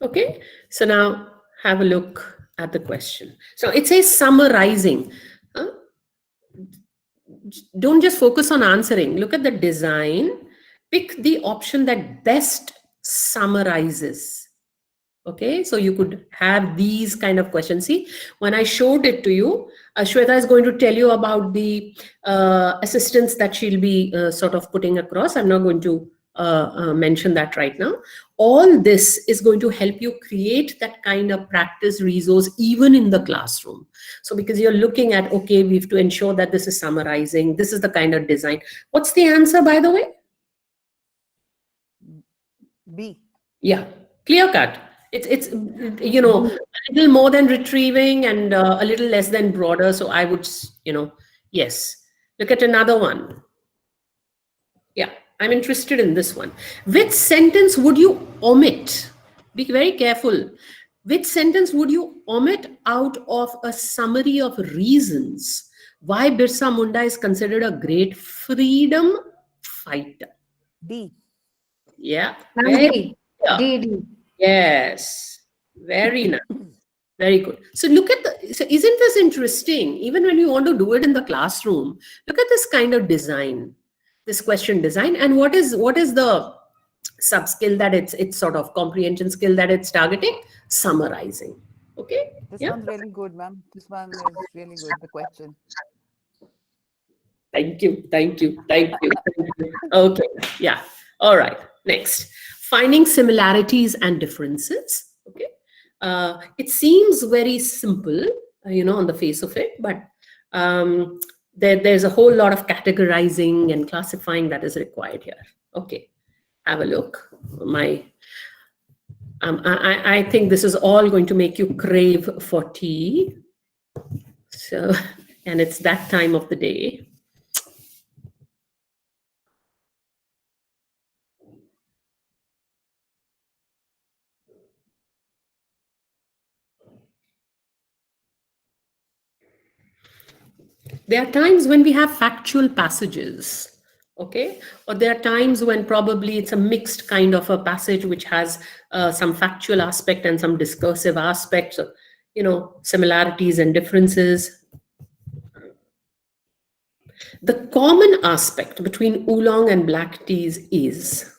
Okay, so now have a look at the question. So it says summarizing. don't just focus on answering. Look at the design. Pick the option that best summarizes. Okay, so you could have these kind of questions. See, when I showed it to you, Shweta is going to tell you about the assistance that she'll be sort of putting across. I'm not going to mention that right now. All this is going to help you create that kind of practice resource even in the classroom. So because you're looking at, okay, we have to ensure that this is summarizing, this is the kind of design. What's the answer, by the way? B. Yeah, clear cut. It's you know, a little more than retrieving and a little less than broader. So I would, yes. Look at another one. Yeah, I'm interested in this one. Which sentence would you omit? Be very careful. Which sentence would you omit out of a summary of reasons why Birsa Munda is considered a great freedom fighter? D. Yeah. D. D. Yes. Very nice. Very good. So look at so isn't this interesting? Even when you want to do it in the classroom, look at this kind of design, this question design, and what is the sub skill that it's sort of comprehension skill that it's targeting? Summarizing. Okay. This one's really good, ma'am. This one is really good, the question. Thank you. Thank you. Thank you. Thank you. Okay. Yeah. All right. Next. Finding similarities and differences. Okay. It seems very simple, on the face of it, but there's a whole lot of categorizing and classifying that is required here. Okay. Have a look. I think this is all going to make you crave for tea. So, and it's that time of the day. There are times when we have factual passages, okay? Or there are times when probably it's a mixed kind of a passage which has some factual aspect and some discursive aspects of, similarities and differences. The common aspect between oolong and black teas is,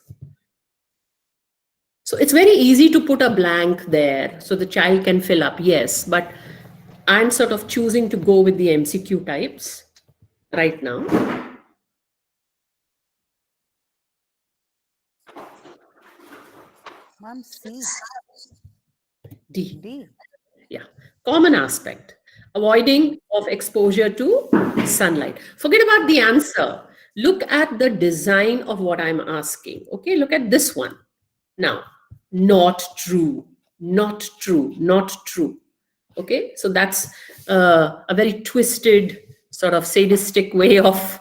so it's very easy to put a blank there so the child can fill up, yes, but I'm sort of choosing to go with the MCQ types right now. Ma'am, C. D. Yeah. Common aspect. Avoiding of exposure to sunlight. Forget about the answer. Look at the design of what I'm asking. Okay, look at this one. Now, not true, not true, not true. Okay, so that's a very twisted, sort of sadistic way of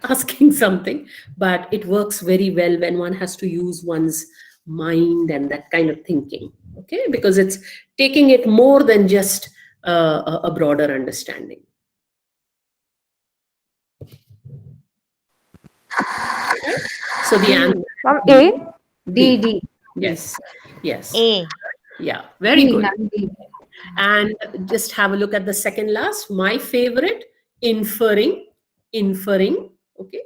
asking something, but it works very well when one has to use one's mind and that kind of thinking. Okay, because it's taking it more than just a broader understanding. Okay? So the answer A. D. Yes, yes. A. Yeah, very good. And just have a look at the second last, my favorite, inferring. Okay.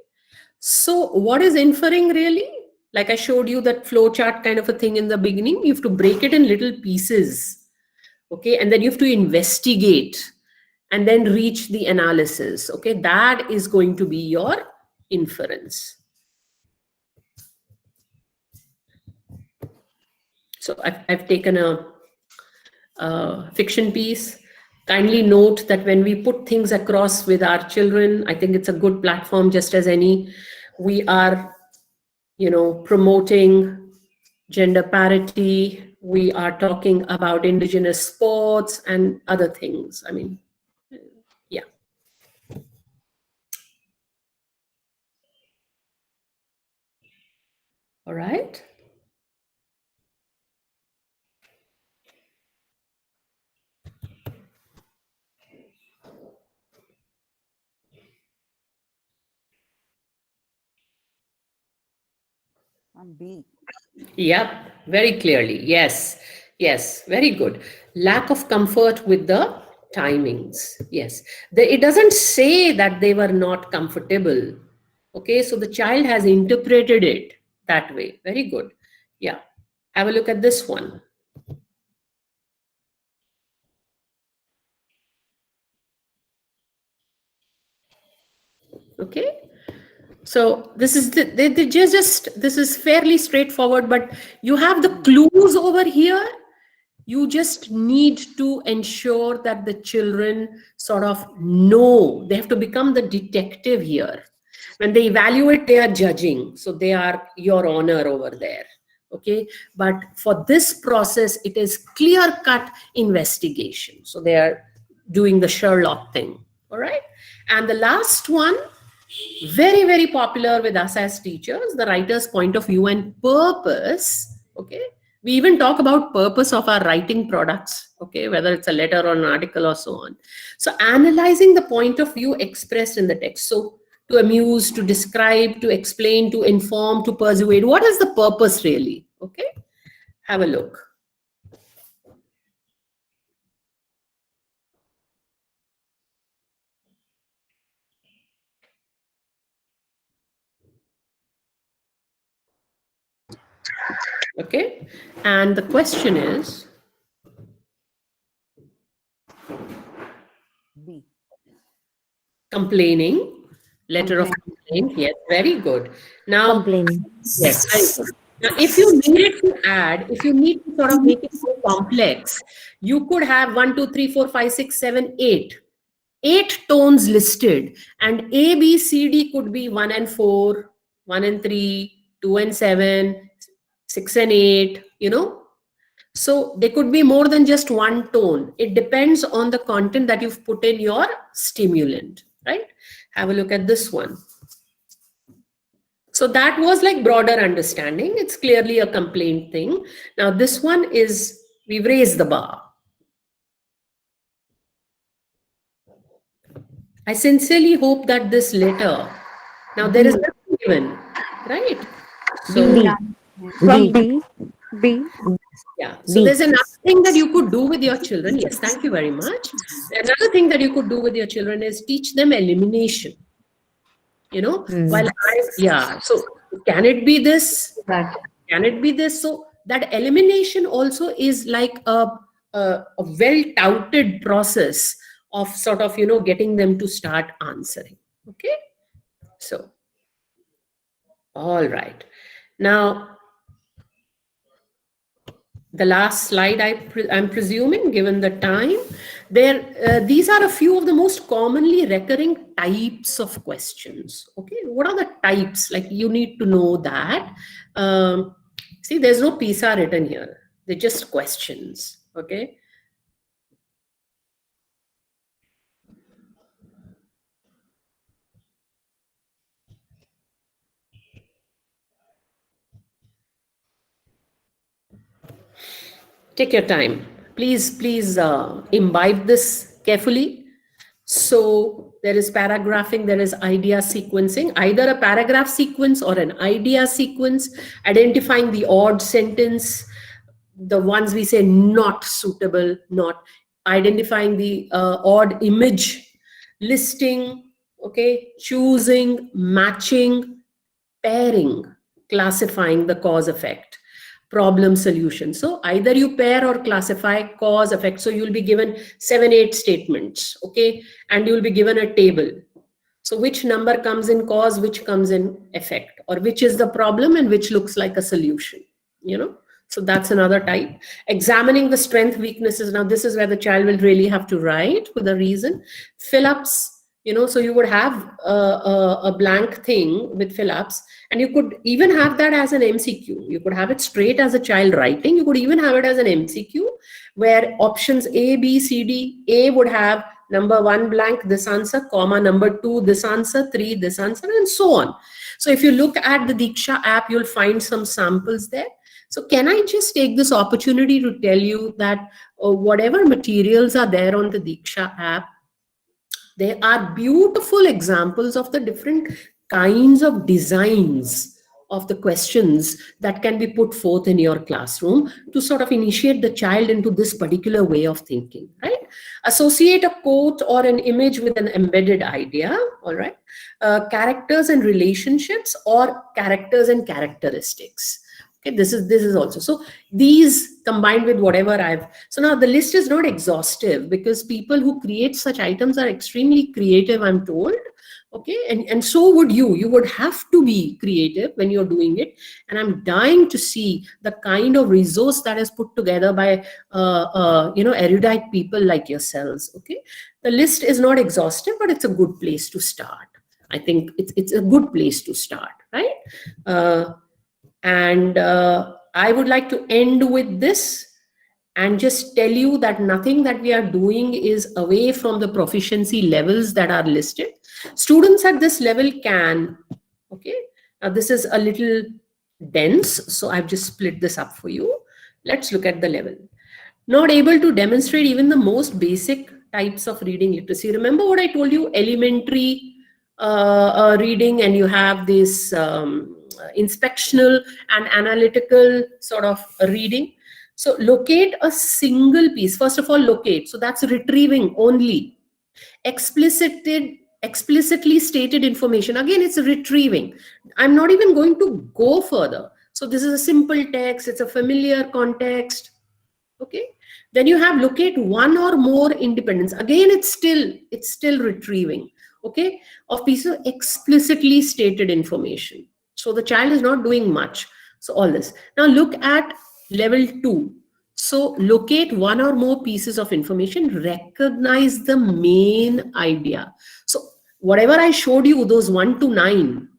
So what is inferring really? Like I showed you that flow chart kind of a thing in the beginning, you have to break it in little pieces. Okay. And then you have to investigate and then reach the analysis. Okay. That is going to be your inference. So I've taken a fiction piece. Kindly note that when we put things across with our children, I think it's a good platform just as any. We are, promoting gender parity. We are talking about indigenous sports and other things. I mean, yeah. All right. B. Yep, very clearly. Yes, yes, very good. Lack of comfort with the Timings, yes. It doesn't say that they were not comfortable. Okay, so the child has interpreted it that way. Very good. Yeah. Have a look at this one. Okay. So this is they just this is fairly straightforward, but you have the clues over here. You just need to ensure that the children sort of know. They have to become the detective here. When they evaluate, they are judging. So they are your honor over there. Okay. But for this process, it is clear-cut investigation. So they are doing the Sherlock thing. All right. And the last one, very, very popular with us as teachers, the writer's point of view and purpose. Okay. We even talk about purpose of our writing products, okay, whether it's a letter or an article or so on. So analyzing the point of view expressed in the text. So to amuse, to describe, to explain, to inform, to persuade. What is the purpose really? Okay. Have a look. Okay. And the question is, B. Complaining, letter of complaint. Yes, very good. Now, Complaining. yes, very good. Now, if you need to add, if you need to sort of make it more complex, you could have 1, 2, 3, 4, 5, 6, 7, 8. 8 tones listed, and A, B, C, D could be 1 and 4, 1 and 3, 2 and 7, 6 and 8, you know. So there could be more than just one tone. It depends on the content that you've put in your stimulant, right? Have a look at this one. So that was like broader understanding. It's clearly a complaint thing. Now this one is, we've raised the bar. I sincerely hope that this letter, now there is nothing given, right? So B. B. yeah, so there's another thing that you could do with your children. Yes, thank you very much. Another thing that you could do with your children is teach them elimination. You know, so can it be this? Can it be this? So that elimination also is like a well-touted process of sort of, you know, getting them to start answering. Okay. So, all right. Now, the last slide, I'm presuming, given the time, these are a few of the most commonly recurring types of questions. Okay, what are the types? Like, you need to know that. See, there's no PISA written here. They're just questions. Okay. Take your time. Please imbibe this carefully. So there is paragraphing, there is idea sequencing, either a paragraph sequence or an idea sequence, identifying the odd sentence, the ones we say not suitable, not identifying the odd image, listing, okay, choosing, matching, pairing, classifying the cause effect, problem solution. So either you pair or classify cause effect. So you'll be given 7, 8 statements, okay, and you'll be given a table. So which number comes in cause, which comes in effect, or which is the problem and which looks like a solution, you know. So that's another type. Examining the strength, weaknesses. Now this is where the child will really have to write with a reason. Fill-ups, you know, so you would have a blank thing with fill-ups, and you could even have that as an MCQ. You could have it straight as a child writing. You could even have it as an MCQ where options A, B, C, D, A would have number 1 blank, this answer, comma, number 2, this answer, 3, this answer, and so on. So if you look at the Diksha app, you'll find some samples there. So can I just take this opportunity to tell you that whatever materials are there on the Diksha app, there are beautiful examples of the different kinds of designs of the questions that can be put forth in your classroom to sort of initiate the child into this particular way of thinking, right? Associate a quote or an image with an embedded idea, all right? Characters and relationships, or characters and characteristics. Okay, this is also, so these combined with whatever so now the list is not exhaustive, because people who create such items are extremely creative, I'm told. Okay, and so would you would have to be creative when you're doing it, and I'm dying to see the kind of resource that is put together by erudite people like yourselves. Okay, the list is not exhaustive, but it's a good place to start. I think it's a good place to start, right? And I would like to end with this and just tell you that nothing that we are doing is away from the proficiency levels that are listed. Students at this level can, okay, now this is a little dense, so I've just split this up for you. Let's look at the level. Not able to demonstrate even the most basic types of reading literacy. Remember what I told you, elementary reading, and you have this inspectional and analytical sort of reading. So locate a single piece. First of all, locate. So that's retrieving only. Explicitly stated information. Again, it's retrieving. I'm not even going to go further. So this is a simple text. It's a familiar context. Okay. Then you have locate one or more independence. Again, it's still retrieving. Okay. Of pieces of explicitly stated information. So the child is not doing much. So all this. Now look at level 2. So locate one or more pieces of information, recognize the main idea. So whatever I showed you, those 1 to 9,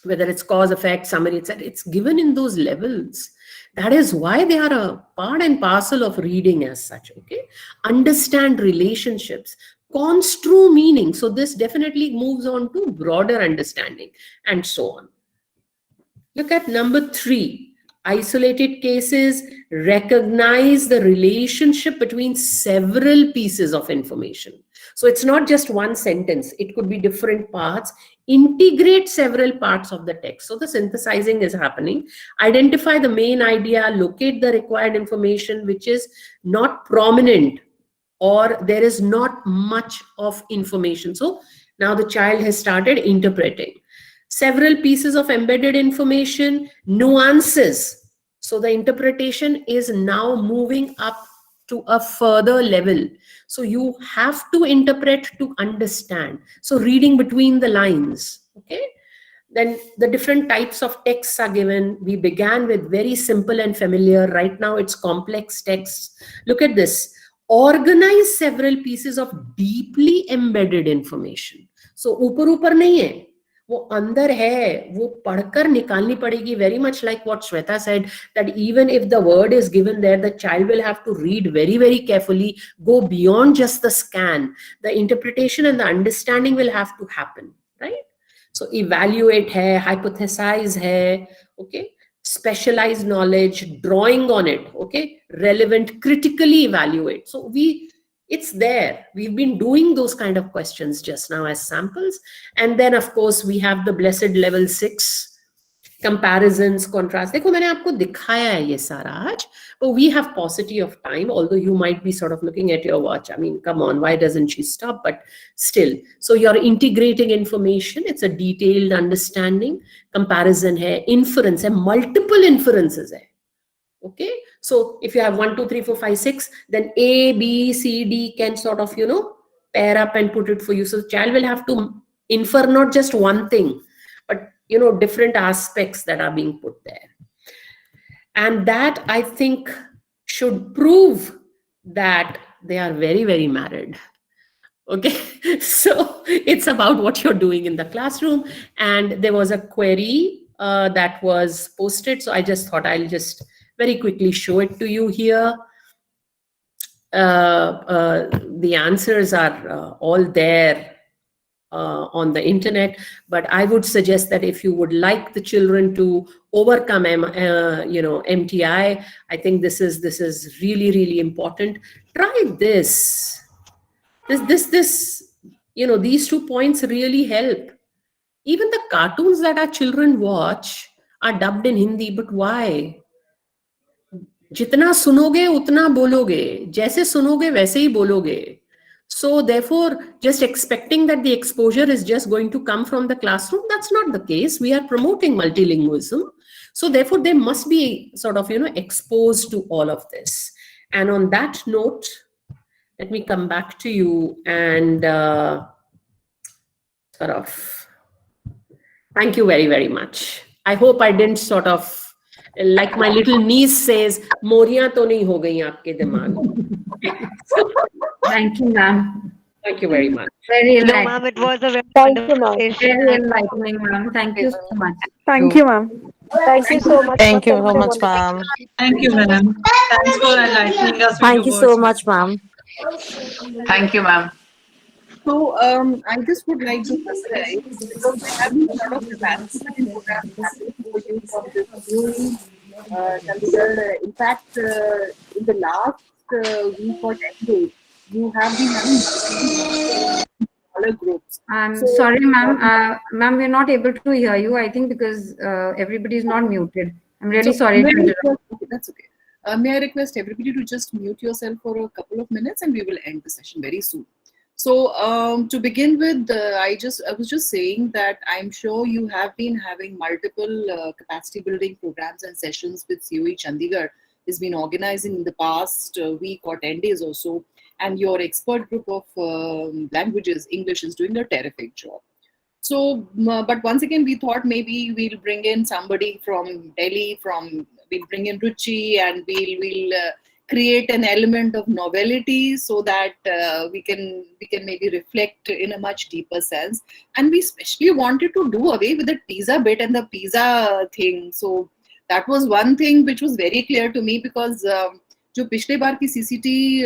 whether it's cause, effect, summary, etc., it's given in those levels. That is why they are a part and parcel of reading as such. Okay, understand relationships, construe meaning. So this definitely moves on to broader understanding, and so on. Look at number 3. Isolated cases, recognize the relationship between several pieces of information. So it's not just one sentence, it could be different parts. Integrate several parts of the text. So the synthesizing is happening. Identify the main idea, locate the required information which is not prominent, or there is not much of information. So now the child has started interpreting. Several pieces of embedded information, nuances. So the interpretation is now moving up to a further level. So you have to interpret to understand. So reading between the lines. Okay. Then the different types of texts are given. We began with very simple and familiar. Right now it's complex texts. Look at this. Organize several pieces of deeply embedded information. So ऊपर ऊपर नहीं है, वो अंदर है, वो पढ़कर निकालनी पड़ेगी. Very much like what Shweta said, that even if the word is given there, the child will have to read very, very carefully, go beyond just the scan. The interpretation and the understanding will have to happen, right? So evaluate hai, hypothesize hai, okay? Specialized knowledge, drawing on it, okay? Relevant, critically evaluate. So it's there. We've been doing those kind of questions just now as samples. And then of course we have the blessed level 6, comparisons, contrast. देखो मैंने आपको दिखाया है ये सारा आज, but we have paucity of time, although you might be sort of looking at your watch. I mean, come on, why doesn't she stop? But still, so you're integrating information. It's a detailed understanding. Comparison hai, inference hai, multiple inferences hai. Okay, so if you have 1, 2, 3, 4, 5, 6, then A, B, C, D can sort of, pair up and put it for you. So the child will have to infer not just one thing, but different aspects that are being put there. And that, I think, should prove that they are very, very married. Okay, so it's about what you're doing in the classroom. And there was a query that was posted, so I just thought I'll just very quickly show it to you here. The answers are all there on the internet, but I would suggest that if you would like the children to overcome MTI, I think this is really, really important. Try this. These 2 points really help. Even the cartoons that our children watch are dubbed in Hindi, but why? जितना सुनोगे उतना बोलोगे, जैसे सुनोगे वैसे ही बोलोगे. So therefore, just expecting that the exposure is just going to come from the classroom, that's not the case. We are promoting multilingualism. So therefore, they must be sort of, exposed to all of this. And on that note, let me come back to you and sort of thank you very, very much. I hope I didn't sort of, like my little niece says, मोरियां तो नहीं हो गई आपके दिमाग में. Thank you, ma'am. Thank you very much. Very No, enlightening. ma'am, it was a very Thank you, wonderful ma'am. session. Very enlightening, ma'am. Thank you so much. Thank you, ma'am. Thank you so much Thank for you such so a much, wonderful. ma'am. Thank you, ma'am. Thanks for enlightening us with Thank your you so words, much, ma'am. Thank you, ma'am. So I just would like to summarize because there have been a lot of capacity building programs happening for you from this new Chandigarh. In fact, in the last week or 10 days, you have been having smaller groups. I'm So, sorry, ma'am. Ma'am, we're not able to hear you. I think because everybody is not muted. I'm really So sorry to may I interrupt. request, okay, that's okay. May I request everybody to just mute yourself for a couple of minutes and we will end the session very soon. So to begin with, I was just saying that I'm sure you have been having multiple capacity building programs and sessions with COE Chandigarh. Has been organizing in the past week or 10 days or so, and your expert group of languages, English, is doing a terrific job. So, but once again, we thought maybe we'll bring in somebody from Delhi, we'll bring in Ruchi, and we'll create an element of novelty so that we can maybe reflect in a much deeper sense. And we especially wanted to do away with the pizza bit and the pizza thing. So that was one thing which was very clear to me because जो पिछले बार की CCT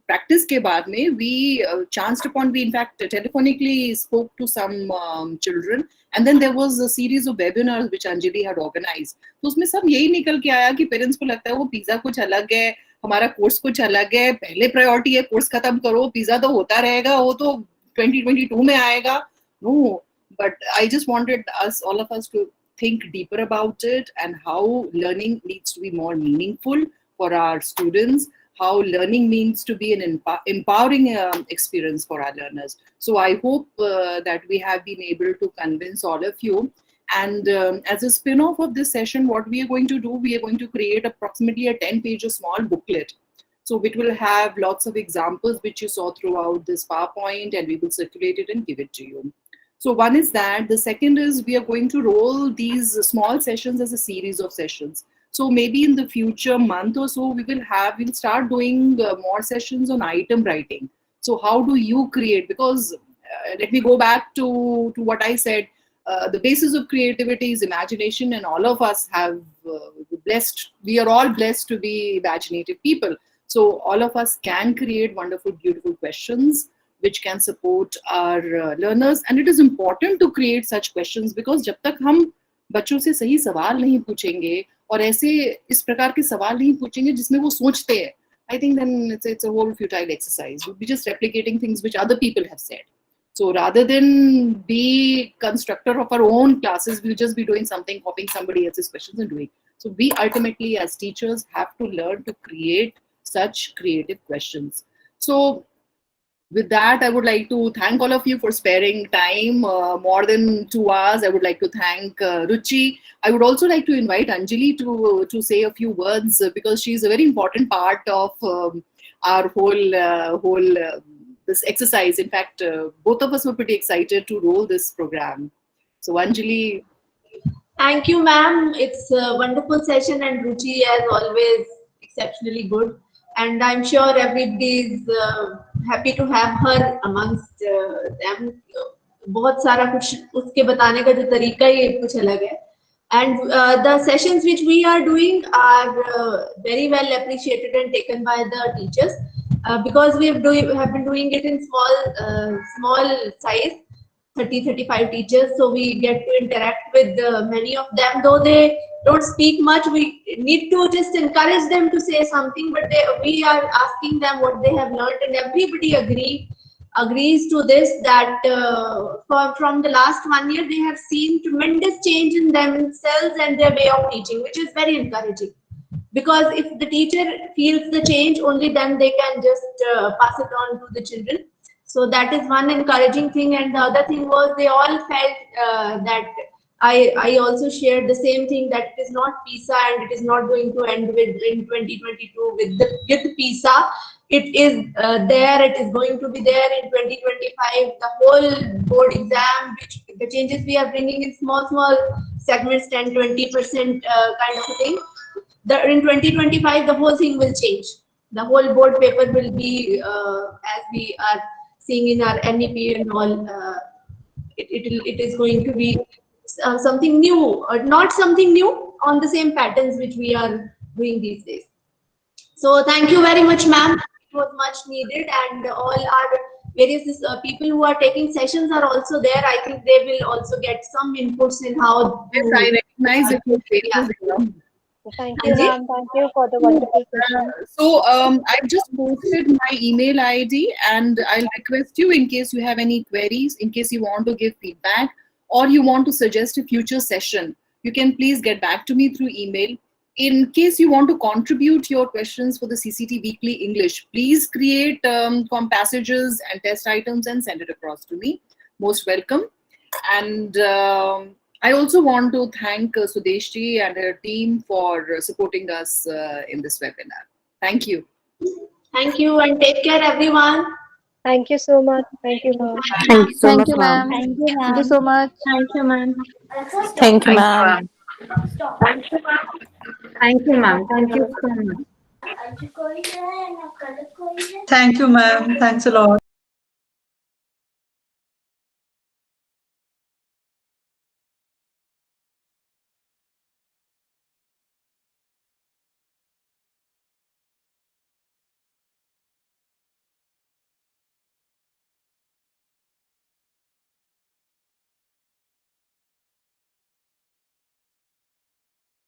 practice के बाद में we chanced upon, we in fact telephonically spoke to some children, and then there was a series of webinars which Anjali had organized. तो उसमें सब यही निकल के आया कि पेरेंट्स को लगता है वो पिज्जा कुछ अलग है, हमारा कोर्स कुछ अलग है, पहले प्रायोरिटी है कोर्स खत्म करो, पिज्जा तो होता रहेगा, वो तो 2022 में आएगा. No, but I just wanted all of us to think deeper about it and how learning needs to be more meaningful for our students, how learning means to be an empowering experience for our learners. So I hope that we have been able to convince all of you. And as a spin-off of this session, what we are going to do, we are going to create approximately a 10-page small booklet. So it will have lots of examples which you saw throughout this PowerPoint, and we will circulate it and give it to you. So one is that. The second is we are going to roll these small sessions as a series of sessions. So maybe in the future month or so, we'll start doing more sessions on item writing. So how do you create? Because let me go back to what I said. The basis of creativity is imagination, and all of us have we are all blessed to be imaginative people. So all of us can create wonderful, beautiful questions which can support our learners. And it is important to create such questions because जब तक हम बच्चों से सही सवाल नहीं पूछेंगे और ऐसे इस प्रकार के सवाल नहीं पूछेंगे जिसमें वो सोचते हैं, I think then it's a whole futile exercise. We'll be just replicating things which other people have said. So rather than be constructor of our own classes, we'll just be doing something, copying somebody else's questions and doing. So we ultimately as teachers have to learn to create such creative questions. So with that, I would like to thank all of you for sparing time, more than 2 hours. I would like to thank Ruchi. I would also like to invite Anjali to say a few words because she is a very important part of our whole this exercise. In fact, both of us were pretty excited to roll this program. So Anjali. Thank you, ma'am. It's a wonderful session, and Ruchi, as always, exceptionally good. And I'm sure everybody is happy to have her amongst them. बहुत सारा कुछ उसके बताने का जो तरीका ही कुछ अलग है. And the sessions which we are doing are very well appreciated and taken by the teachers because we have been doing it in small size. 30-35 teachers, so we get to interact with many of them, though they don't speak much. We need to just encourage them to say something, but we are asking them what they have learned, and everybody agree agrees to this, that from the last 1 year, they have seen tremendous change in themselves and their way of teaching, which is very encouraging. Because if the teacher feels the change, only then they can just pass it on to the children. So that is one encouraging thing. And the other thing was, they all felt that I also shared the same thing, that it is not PISA and it is not going to end with in 2022 with PISA. It is there. It is going to be there in 2025. The whole board exam, which the changes we are bringing in small segments, 10-20% kind of a thing. In 2025, the whole thing will change. The whole board paper will be as we are seeing in our NEP and all. It is going to be something new, or not something new, on the same patterns which we are doing these days. So thank you very much, ma'am. It was much needed, and all our various people who are taking sessions are also there. I think they will also get some inputs in how. Yes, I recognize it. Thank you, ma'am. Thank you for the wonderful session. So I've just posted my email ID, and I'll request you, in case you have any queries, in case you want to give feedback, or you want to suggest a future session, you can please get back to me through email. In case you want to contribute your questions for the CCT Weekly English, please create passages and test items and send it across to me. Most welcome. And I also want to thank Sudeshji and her team for supporting us in this webinar. Thank you. Thank you, and take care, everyone. Thank you so much. Thank you, ma'am. Thank you so Thank much, you, ma'am. ma'am. Thank you, Thank you so much. Thank you, ma'am. Thank you, ma'am. Thank you, ma'am. Thank you so much. Thank you, ma'am. Thanks a lot.